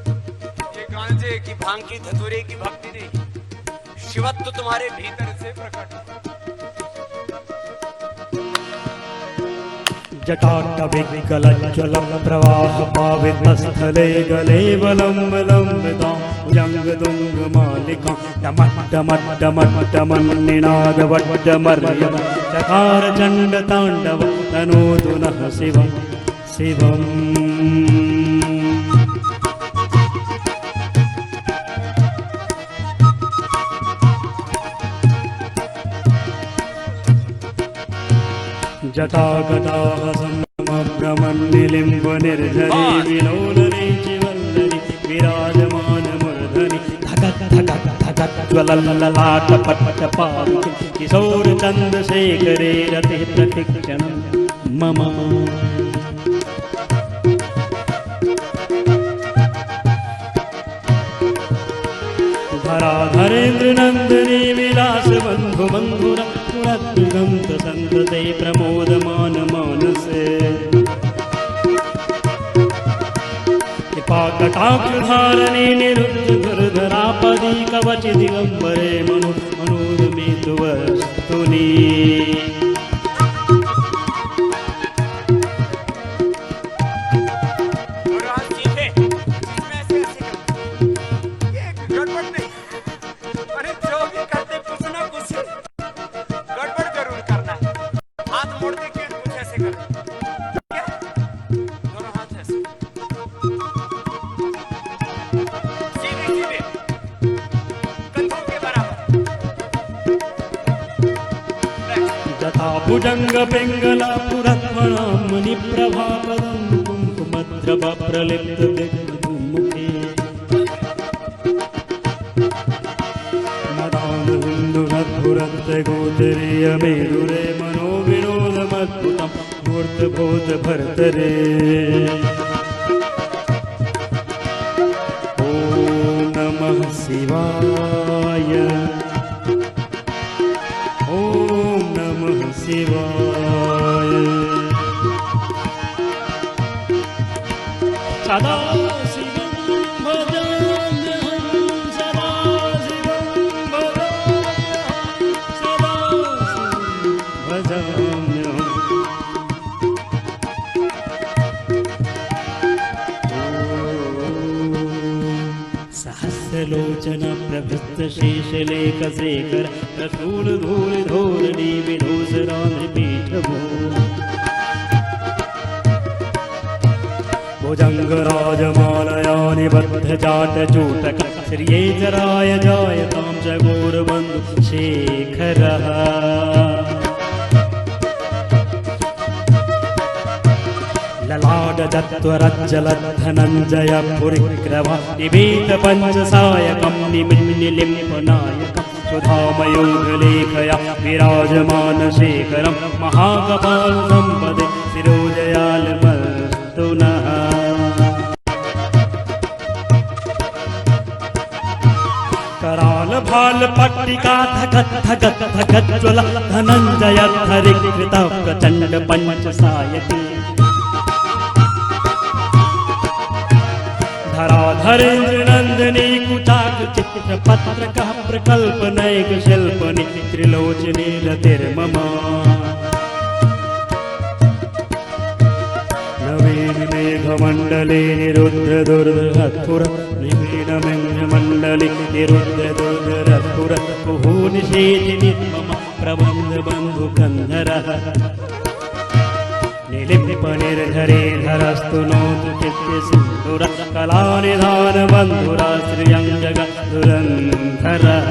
ये गांजे की, भांग की, धतूरे की भक्ति नहीं, शिवत्व तुम्हारे भीतर से प्रकट हो। जटाटविगलज्ज्वलं प्रवाह पावितस्थले गले बलं विलम्बिताम्बुजङ्गमालिकां डमड्डमड्डमड्डमन्निनादवड्डमर्यं चकार चण्डताण्डव तनोतु नः शिवं शिवम्। जटागदाः सम्भ्रमन्निलिम्बनिर्झरी विलोलने चिवल्लरि विराजमानमूर्धनि धगत् धगत् धगत् ज्वलल्ललाटपट्टपावके किशोरचन्द्रशेखरे रतिः प्रतिक्षणं मम। धराधरेन्द्रनन्दिनी विलासबन्धुबन्धुरा पुरद्गन्त सन्तते प्रमोदमान मानसे। कृपाकटाक्षधारिणी निरुद्धधरापदी कवच दिगम्बरे मनोदमेतु वस्तुनि। तथा भुजंग पिंगला पुरत्मणां मणिप्रभापदं कुङ्कुमद्रव प्रलिप्त मुखे मदानुन्दुरद्भुरत् गोचरीय मेरुरे मनोविनोदमद्भुतं मूर्तभूत भर्तरे ॐ नमः शिवाय ॐ नमः शिवाय सदा शिवं भजाम्यहं सदा शिवं भजाम्यहं सदा शिवं भजाम्यहम् सहस्रलोचन प्रभृत शेषलेखशेखर प्रसून धूल धोरणी विधूसरानि पीठभो भुजङ्गराजमालया निबद्ध जाटचूटक श्रिये जराय जायतां च गौरबन्धु शेखरः ललाटजत्वरज्जलद्धनञ्जय पुरिक्रवा निवेद पञ्चसायकं निमिन्निलिम्पनायकं सुधामयोगलेखया विराजमानशेखरं महाकपालसम्पदे शिरोजयालमस्तु नः कराल भाल पट्टिका धगत धगत धगत ज्वल धनञ्जय धरिकृत प्रचण्ड पञ्चसायके धराधरेन्द्र नंदनी कुचाक चित्र पत्रकः प्रकल्पनैक शिल्पनि त्रिलोचनी रतिर्मम नवीन मेघमण्डले निरुद्ध दुर्धर नवीन मेघमण्डले निरुद्ध दुर्धर कुहू निषेधि मम प्रबन्ध बन्धु कन्धरः निलिम्पनिर्धरे धरस्तु नोतु चित्तसिन्धुर कलानिधान बन्धुरा श्रियं जगद्धुरन्धरः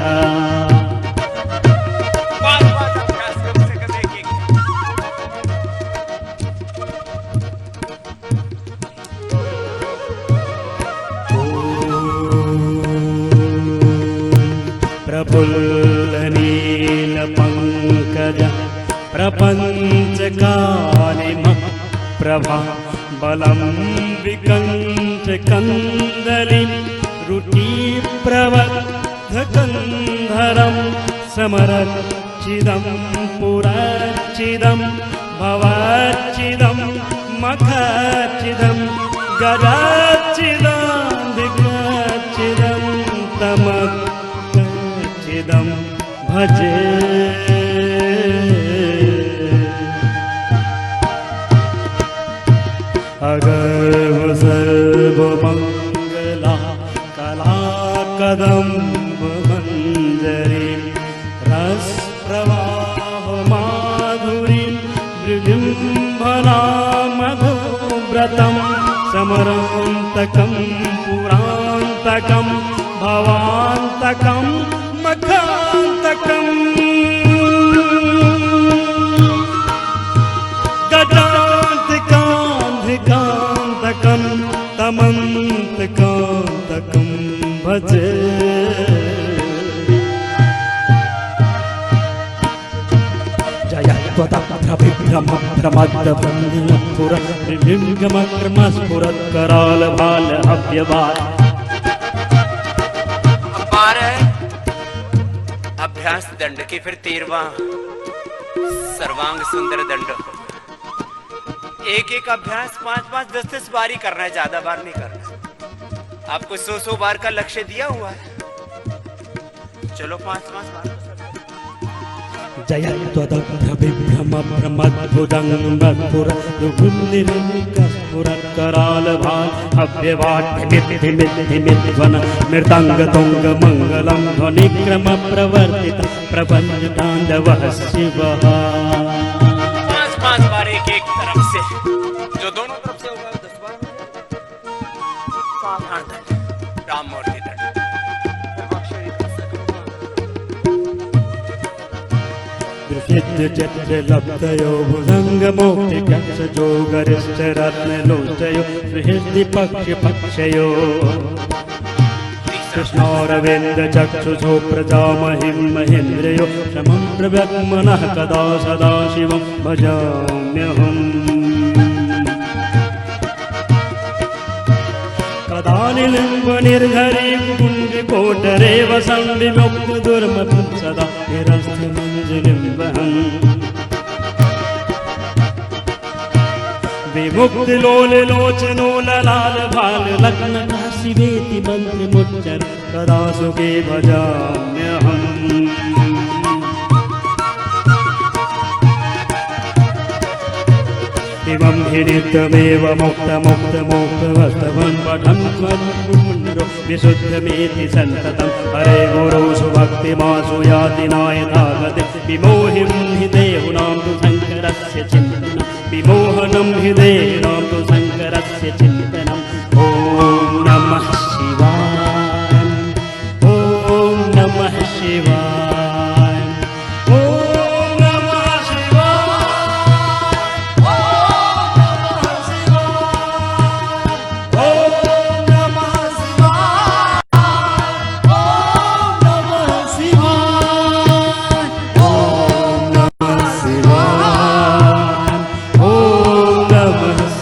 प्रफुल्लनीलपङ्कज प्रपञ्चकालिमः प्रभा बलं विकञ्चकन्दलिं रुटिप्रबद्धकन्धरं समरच्चिदं पुरच्चिदं भवच्चिदं मखच्चिदं गजच्चिदाधिकच्चिदं तमच्चिदं भजे अगर्भ सर्वमङ्गला कला कदम्ब मञ्जरी रसप्रवाह माधुरी मृजृम्भणा मधुव्रतं समरान्तकं पुरान्तकं भवान्तकं मखान्तकम् कान्तकं तमन्तकान्तकं भजे जय त्वदप्रभिभ्रमभ्रमद्भुरनिर्गमक्रमस्फुरत्करालभाल अव्यवाय अभ्यास दंड की फिर 13वां सर्वांग सुंदर दंड। एक एक अभ्यास 5-5 10-10 बार ही करना है, ज्यादा बार नहीं करना। आपको 100-100 बार का लक्ष्य दिया हुआ है, चलो 5-5 बार। जय त्वदप्रभिभ्रमभ्रमद्भुजङ्गमद्भुरद्भुरत्करालभाव्यवाट्धिमिद्धिमिद्धिमिद्ध्वन मृदङ्गतुङ्ग मङ्गलं ध्वनिक्रम प्रवर्तित प्रपञ्चताण्डवः शिवः। 5-5 बार एक एक तरफ से, जो दोनों तरफ से होगा 10 बार। सावधान दंड, राम मूर्ति दंड, चित्त चित्त लब्धयो भुजंग मोक्ति कक्ष जो गरिष्ठ रत्न लोचयो हृदय पक्ष पक्षयो कृष्णौरविंद चक्षुषो प्रजामहिं महेन्द्रयो क्षमं प्रव्यग्मनः कदा सदा शिवं भजाम्यहम् कदा निलिम्ब निर्धरीं पुण्यकोटरे वसं विमुक्त दुर्मतं सदा निरस्तमञ्जलिं वहम् विमुक्त लोल लोचनो ललाल भाल लग्न काशिवेति मंत्र मुच्चर कदा सुखे भजाम्यहम् इमं हि नित्यमेव मुक्त मुक्त मोक्षवस्तवं पठन् त्वन्पुण्डरो विशुद्धमेति सन्ततं हरे गुरौ सुभक्तिमासु याति नायथागति विमोहिं हि देहुनां तु शङ्करस्य चिन्तनं विमोहनं हि देहिनां तु शङ्करस्य चिन्तनम् ॐ नमः शिवाय ॐ नमः शिवाय ॐ नमः शिवाय ॐ नमः शिवाय ॐ नमः शिवाय ॐ नमः शिवाय ॐ नमः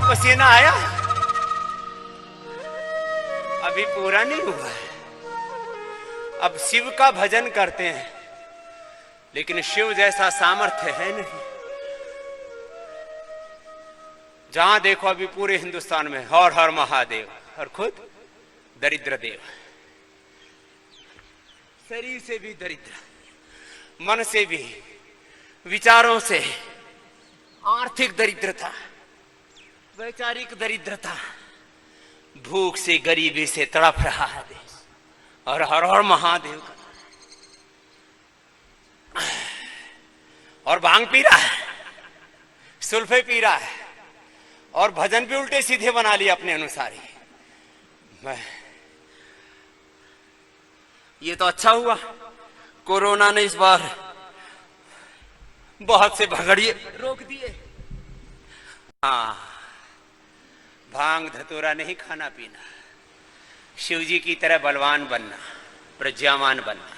पसीना आया, अभी पूरा नहीं हुआ है। अब शिव का भजन करते हैं, लेकिन शिव जैसा सामर्थ्य है नहीं। जहां देखो अभी पूरे हिंदुस्तान में हर हर महादेव, और खुद दरिद्र देव। शरीर से भी दरिद्र, मन से भी, विचारों से, आर्थिक दरिद्रता, वैचारिक दरिद्रता, भूख से गरीबी से तड़प रहा है देश, और हर हर महादेव का। और भांग पी रहा है, सुल्फे पी रहा है, और भजन भी उल्टे सीधे बना लिया अपने अनुसार ही। ये तो अच्छा हुआ कोरोना ने इस बार बहुत से भगड़िए रोक दिए। हाँ, भांग धतूरा नहीं खाना पीना, शिव जी की तरह बलवान बनना, प्रज्ञावान बनना।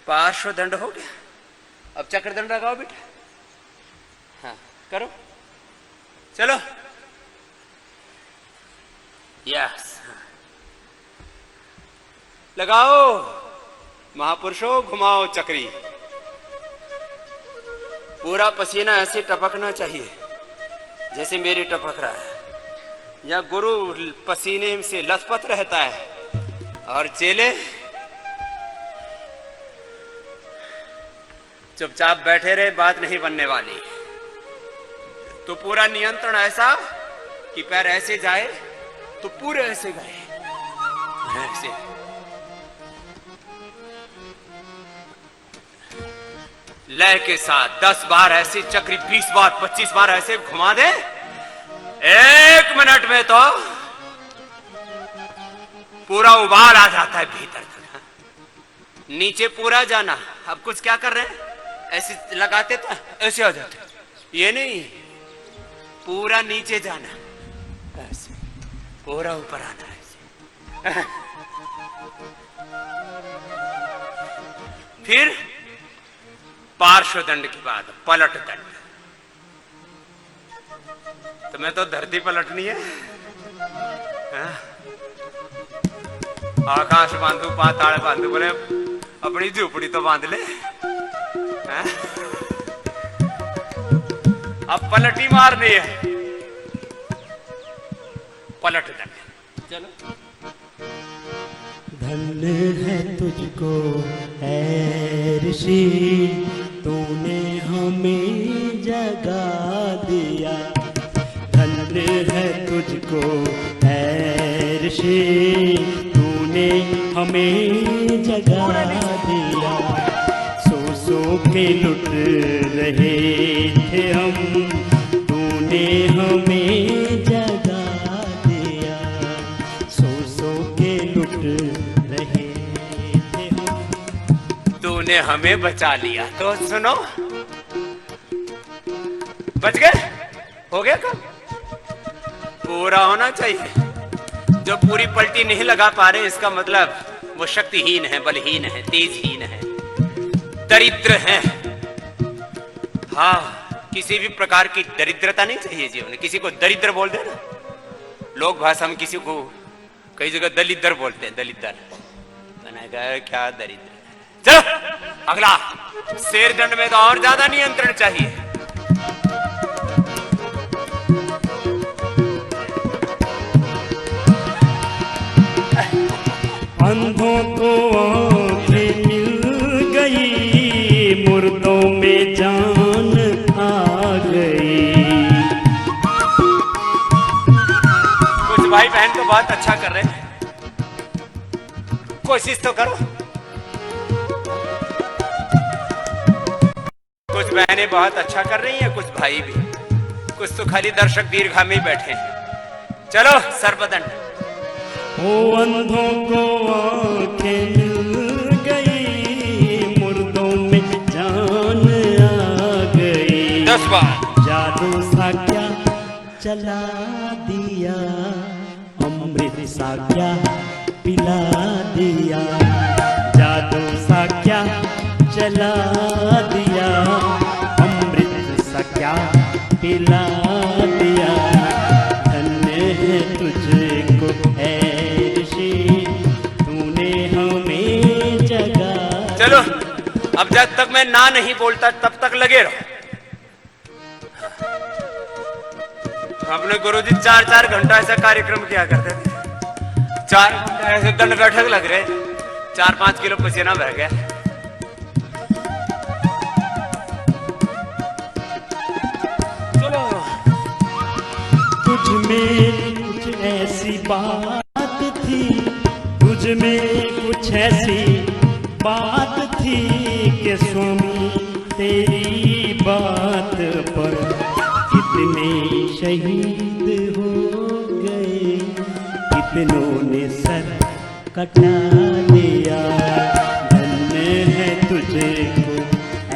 पार्श्व दंड हो गया, अब चक्र दंड लगाओ बेटा। हाँ करो, चलो। यस, लगाओ महापुरुषों, घुमाओ चक्री। पूरा पसीना ऐसे टपकना चाहिए जैसे मेरे टपक रहा है। या गुरु पसीने से लथपथ रहता है और चेले चुपचाप बैठे रहे, बात नहीं बनने वाली। तो पूरा नियंत्रण ऐसा कि पैर ऐसे जाए तो पूरे ऐसे गए, ऐसे। लय के साथ 10 बार ऐसे चक्री, 20 बार, 25 बार ऐसे घुमा दे। 1 मिनट में तो पूरा उबाल आ जाता है भीतर तक। नीचे पूरा जाना। अब कुछ क्या कर रहे हैं, ऐसे लगाते था, ऐसे आ जाते। ये नहीं, पूरा नीचे जाना, ऐसे पूरा ऊपर आना, ऐसे। फिर पार्श्व दंड के बाद पलट दंड। तुम्हें तो धरती पलटनी है, आकाश बांधू पाताल बांधू, बोले अपनी झोपड़ी तो बांध ले। अब पलटी मारनी है, पलट दंड। चलो। धन्य है तुझको ऐ ऋषि, तूने हमें जगा दिया। धन्य है तुझको ऐ ऋषि, तूने हमें जगा दिया। सो सो के लुट रहे थे हम, तूने तूने हमें जगा दिया, सो सो के लुट रहे थे हम। तूने हमें बचा लिया तो सुनो, बच गए, हो गया काम, पूरा होना चाहिए। जो पूरी पलटी नहीं लगा पा रहे इसका मतलब वो शक्तिहीन है, बलहीन है, तेजहीन है, दरिद्र है। हाँ, किसी भी प्रकार की दरिद्रता नहीं चाहिए जीवन में। किसी को दरिद्र बोल दे ना, लोक भाषा में किसी को कई जगह दलिद्र बोलते हैं, दलिद्र। मैंने कहा क्या दरिद्र। चलो अगला, शेर दंड में तो और ज्यादा नियंत्रण चाहिए। अंधों को आँखें मिल गई, मुर्दों में जान आ गई। कुछ भाई बहन तो बहुत अच्छा कर रहे हैं, कोशिश तो करो। कुछ बहनें बहुत अच्छा कर रही हैं, कुछ भाई भी, कुछ तो खाली दर्शक दीर्घा में ही बैठे हैं। चलो सर्पदंड। ओ अंधों को आँखें मिल गई, मुर्दों में जान आ गई। 10 बार। जादू सा क्या चला दिया, अमृत सा क्या पिला दिया। जादू सा क्या चला दिया, अमृत सा क्या पिला दिया। धन्य है तुझको ऐ ऋषि, तूने हमें जगा। चलो अब जब तक मैं ना नहीं बोलता तब तक लगे रहो। अपने गुरुजी 4-4 घंटा ऐसा कार्यक्रम किया करते थे। 4 घंटा ऐसे दंड बैठक लग रहे, 4-5 किलो पसीना बह गया। चलो, तुझ में कुछ ऐसी बात थी, तुझ में कुछ ऐसी बात थी कि स्वामी तेरी बात पर कितने शहीद हो गए, कितनों ने सर कटा लिया। धन्य है तुझको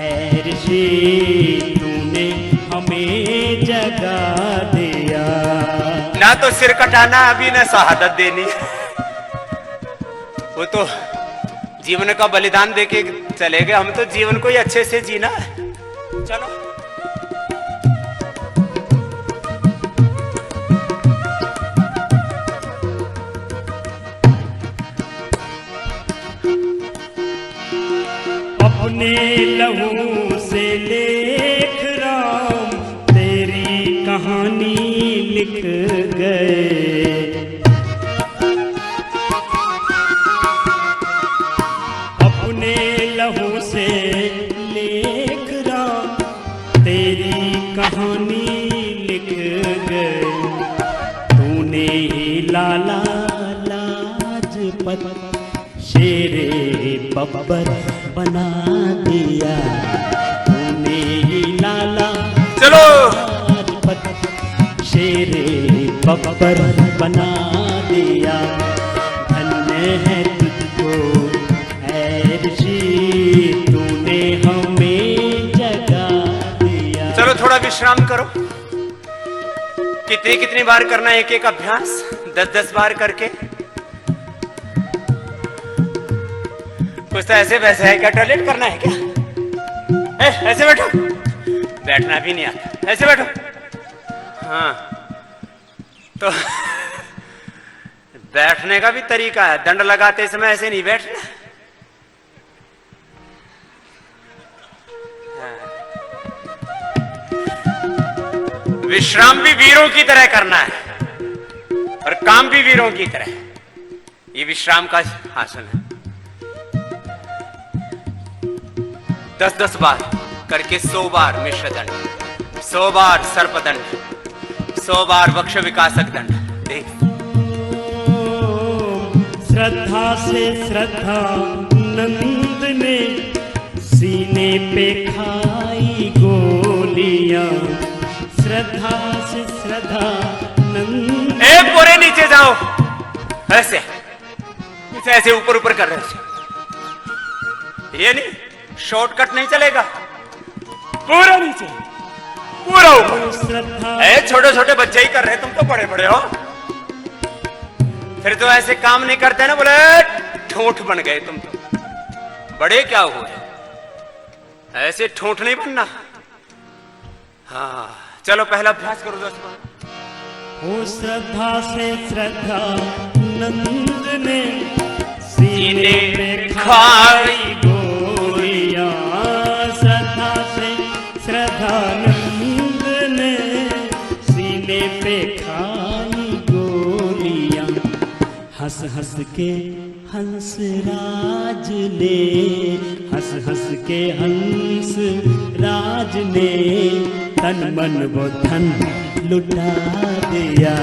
ऐ ऋषि, तूने हमें जगा दिया। ना तो सिर कटाना अभी ना शहादत देनी, वो तो जीवन का बलिदान देके चले गए। हम तो जीवन को ही अच्छे से जीना है। चलो अपने लहू से लेख राम तेरी कहानी लिख गए। अपने लहू से लेख राम तेरी कहानी लिख गए। तूने ही लाला लाजपत शेरे बब्बर बना दिया। तूने ही लाला चलो लाजपत शेरे बब्बर बना दिया। धन्य है तुझको ऐ ऋषि, तूने हमें जगा दिया। चलो थोड़ा विश्राम करो। कितनी कितनी बार करना है एक अभ्यास? 10-10 बार करके। कुछ तो ऐसे वैसे है क्या? टॉयलेट करना है क्या? ऐसे बैठो, बैठना भी नहीं आता, ऐसे बैठो। हाँ तो बैठने का भी तरीका है, दंड लगाते समय ऐसे नहीं बैठना। विश्राम भी वीरों की तरह करना है और काम भी वीरों की तरह। ये विश्राम का आसन है। 10-10 बार करके 100 बार मिश्र दंड, 100 बार सर्पदंड, 100 बार वक्ष विकासक दंड। देख श्रद्धा से श्रद्धा नंद ने सीने पे खाई गोलियां। श्रद्धा नीचे जाओ, ऐसे ऐसे ऊपर ऊपर कर रहे हो, ये नहीं, शॉर्टकट नहीं चलेगा, पूरा नीचे, पूरा ऊपर। छोटे छोटे बच्चे ही कर रहे, तुम तो बड़े बड़े हो, फिर तो ऐसे काम नहीं करते ना, बोले ठोठ बन गए तुम तो, बड़े क्या हुए, ऐसे ठोठ नहीं बनना। हाँ चलो पहला अभ्यास करो दोस्तों। ओ श्रद्धा से श्रद्धा नंद ने सीने पे खाई गोलियां, श्रद्धा से श्रद्धा नंद ने सीने पे खाई गोलियां, हंस हंस के हंस राज ने, हंस हंस के हंस राज ने तन मन वो धन लुटा दिया,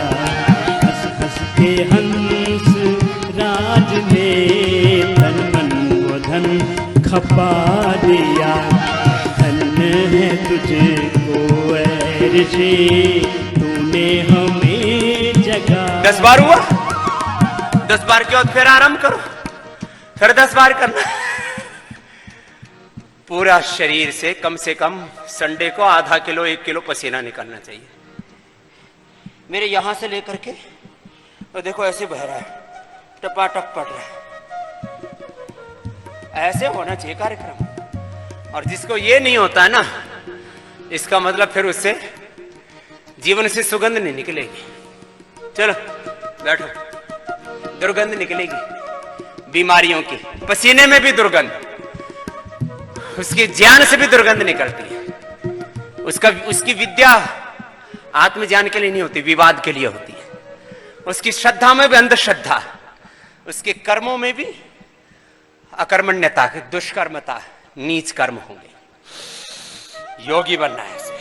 हंस हंस के हंस राज ने तन मन वो धन खपा दिया, धन्य है तुझको ऐ ऋषि तूने हमें जगा। 10 बार हुआ, 10 बार के बाद फिर आराम करो, फिर 10 बार करना। पूरा शरीर से कम संडे को आधा किलो 1 किलो पसीना निकलना चाहिए। मेरे यहां से लेकर के तो देखो ऐसे बह रहा है, टपाटप पड़ रहा है, ऐसे होना चाहिए कार्यक्रम। और जिसको ये नहीं होता है ना, इसका मतलब फिर उससे जीवन से सुगंध नहीं निकलेगी। चलो बैठो, दुर्गंध निकलेगी बीमारियों की, पसीने में भी दुर्गंध, उसकी ज्ञान से भी दुर्गंध निकलती है। उसकी विद्या आत्मज्ञान के लिए नहीं होती, विवाद के लिए होती है। उसकी श्रद्धा में भी अंधश्रद्धा, उसके कर्मों में भी अकर्मण्यता, दुष्कर्मता, नीच कर्म होंगे। योगी बनना है ऐसे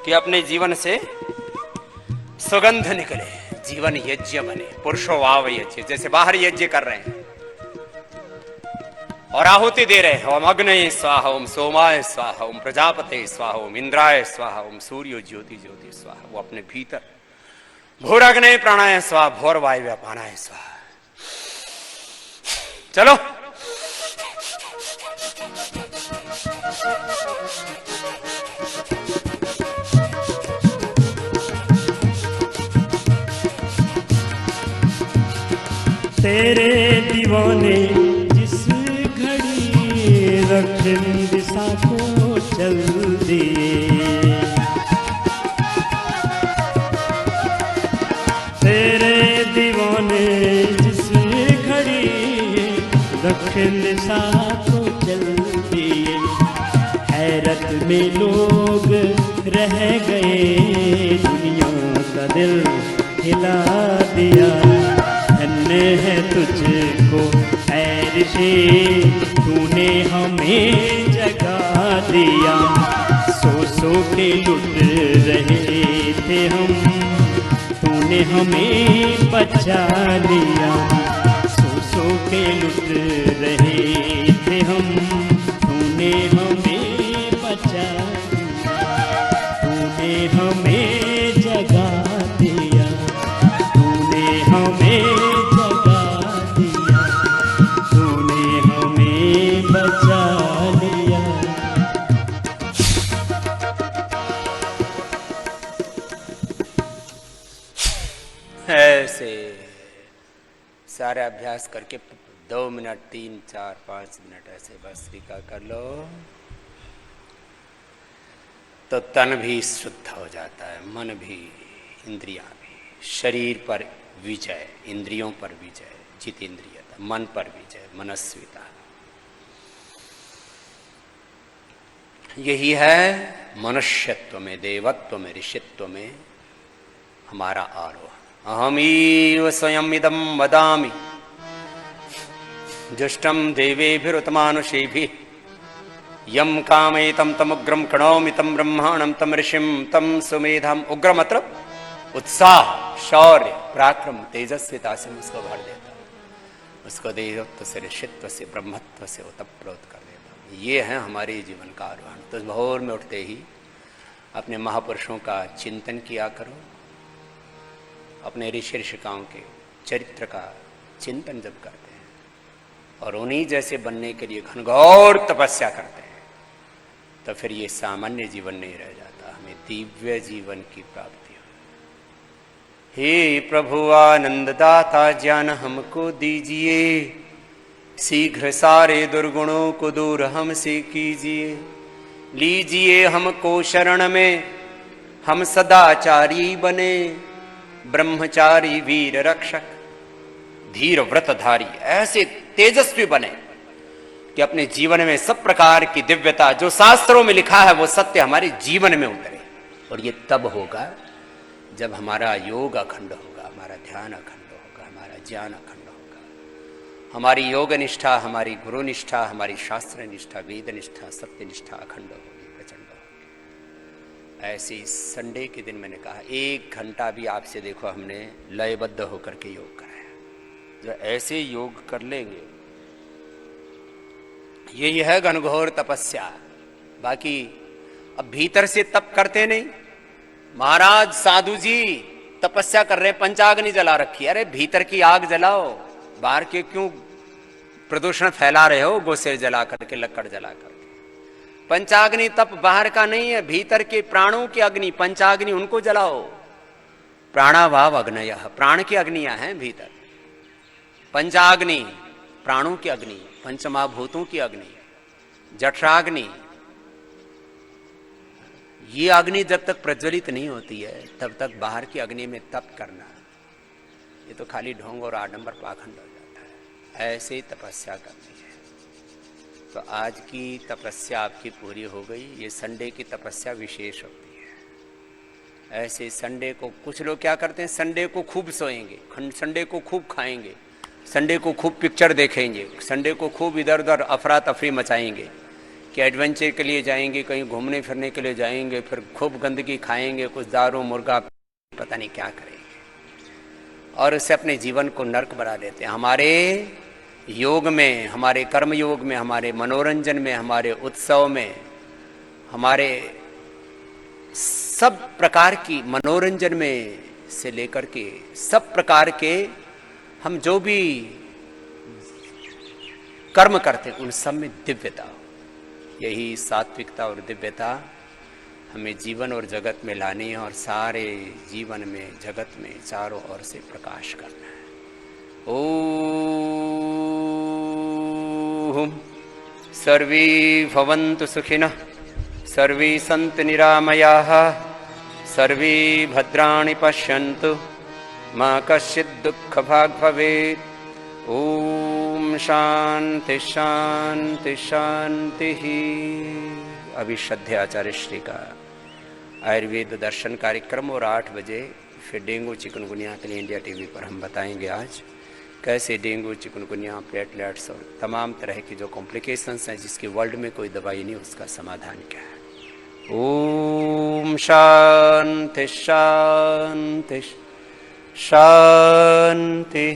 कि अपने जीवन से सुगंध निकले, जीवन यज्ञ बने, पुरुषो वाव यज्ञ, जैसे बाहर यज्ञ कर रहे हैं और आहुति दे रहे हैं, ओम अग्नये स्वाहा, ओम सोमाय स्वाहा, ओम प्रजापते स्वाहा, ओम इंद्राय स्वाहा, ओम सूर्य ज्योति ज्योति स्वाहा। वो अपने भीतर भूराग्नये प्राणाय स्वाहा, भोर वायु अपानाय स्वाहा। चलो तेरे दीवाने जिस घड़ी दक्षिण दिशा को चल दिए, तेरे दीवाने जिस घड़ी दक्षिण दिशा को चल दिए, हैरत में लोग रह गए, दुनिया का दिल हिला दिया। धन्य है तुझको ऐ ऋषि तूने हमें जगा दिया, सो के लुट रहे थे हम, तूने हमें बचा लिया, सो के लुट रहे थे हम, तूने हमें बचा लिया, तूने हमें जगा दिया, तूने हमें जगा दिया, तूने हमें बचा लिया। ऐसे सारा अभ्यास करके 2 मिनट 3 4 5 मिनट ऐसे भस्त्रिका कर लो तो तन भी शुद्ध हो जाता है, मन भी, इंद्रियां भी। शरीर पर विजय, इंद्रियों पर विजय, जितेंद्रियता, मन पर विजय, मनस्विता, यही है मनुष्यत्व में, देवत्व में, ऋषित्व में हमारा आरोहण। अहमीव स्वयं इदं वदामि जुष्टं देवेभिरुतमानुषेभिः, यम कामयितं तमुग्रं कणोमि तं ब्रह्माणं तं ऋषिं तं सुमेधम्। उग्र मतलब उत्साह, शौर्य, पराक्रम, तेजस्विता से उसको भर देता, उसको देवत्व से, ऋषित्व से, ब्रह्मत्व से ओतप्रोत कर देता। ये है हमारे जीवन का आरोहण। तो भोर में उठते ही अपने महापुरुषों का चिंतन किया करो अपने ऋषि ऋषिकाओं के चरित्र का चिंतन जब करते हैं और उन्हीं जैसे बनने के लिए घनघोर तपस्या करते हैं, तो फिर ये सामान्य जीवन नहीं रह जाता, हमें दिव्य जीवन की प्राप्ति हो। हे प्रभु आनंद दाता ज्ञान हमको दीजिए, शीघ्र सारे दुर्गुणों को दूर हमसे कीजिए, लीजिए हमको शरण में, हम सदाचारी बने, ब्रह्मचारी वीर रक्षक धीर व्रतधारी ऐसे तेजस्वी बने कि अपने जीवन में सब प्रकार की दिव्यता जो शास्त्रों में लिखा है वो सत्य हमारे जीवन में उतरे। और ये तब होगा जब हमारा योग अखंड होगा, हमारा ध्यान अखंड होगा, हमारा ज्ञान अखंड होगा, हमारी योग निष्ठा, हमारी गुरु निष्ठा, हमारी शास्त्र निष्ठा, वेद निष्ठा, सत्य निष्ठा अखंड होगी, प्रचंड होगी। ऐसे इस संडे के दिन मैंने कहा 1 घंटा भी आपसे देखो हमने लयबद्ध होकर के योग कराया। जो ऐसे योग कर लेंगे, यही है घनघोर तपस्या। बाकी अब भीतर से तप करते नहीं। महाराज साधु जी तपस्या कर रहे, पंचाग्नि जला रखी, अरे भीतर की आग जलाओ, बाहर के क्यों प्रदूषण फैला रहे हो गोसेर जला करके, लक्कड़ जला करके। पंचाग्नि तप बाहर का नहीं है, भीतर के प्राणों की अग्नि, पंचाग्नि उनको जलाओ। प्राणाभाव अग्नय, प्राण की अग्नियां हैं भीतर। पंचाग्नि प्राणों की अग्नि, पंचमहाभूतों की अग्नि, जठराग्नि। ये अग्नि जब तक प्रज्वलित नहीं होती है तब तक बाहर की अग्नि में तप करना, ये तो खाली ढोंग और आडंबर पाखंड हो जाता है। ऐसे तपस्या करनी है। तो आज की तपस्या आपकी पूरी हो गई। ये संडे की तपस्या विशेष होती है। ऐसे संडे को कुछ लोग क्या करते हैं, संडे को खूब सोएंगे, संडे को खूब खाएंगे, संडे को खूब पिक्चर देखेंगे, संडे को खूब इधर उधर अफरा तफरी मचाएंगे कि एडवेंचर के लिए जाएंगे, कहीं घूमने फिरने के लिए जाएंगे, फिर खूब गंदगी खाएंगे, कुछ दारू मुर्गा पता नहीं क्या करेंगे, और उससे अपने जीवन को नर्क बना देते हैं। हमारे योग में, हमारे कर्म योग में, हमारे मनोरंजन में, हमारे उत्सव में, हमारे सब प्रकार की मनोरंजन में से लेकर के सब प्रकार के हम जो भी कर्म करते हैं उन सब में दिव्यता, यही सात्विकता और दिव्यता हमें जीवन और जगत में लानी है और सारे जीवन में, जगत में चारों ओर से प्रकाश करना है। ओम सर्वे भवन्तु सुखिनः, सर्वे सन्तु निरामयाः, सर्वे भद्राणि पश्यन्तु, मा कश्चित् दुःखभाग् भवेत्। ओम शांति शांति शांति। अभी श्रद्धेय आचार्य श्री का आयुर्वेद दर्शन कार्यक्रम और 8 बजे फिर डेंगू चिकनगुनिया के लिए इंडिया टीवी पर हम बताएंगे आज कैसे डेंगू चिकनगुनिया, प्लेटलेट्स और तमाम तरह की जो कॉम्प्लिकेशंस हैं जिसकी वर्ल्ड में कोई दवाई नहीं, उसका समाधान क्या है। ओम शांति शांति शांति।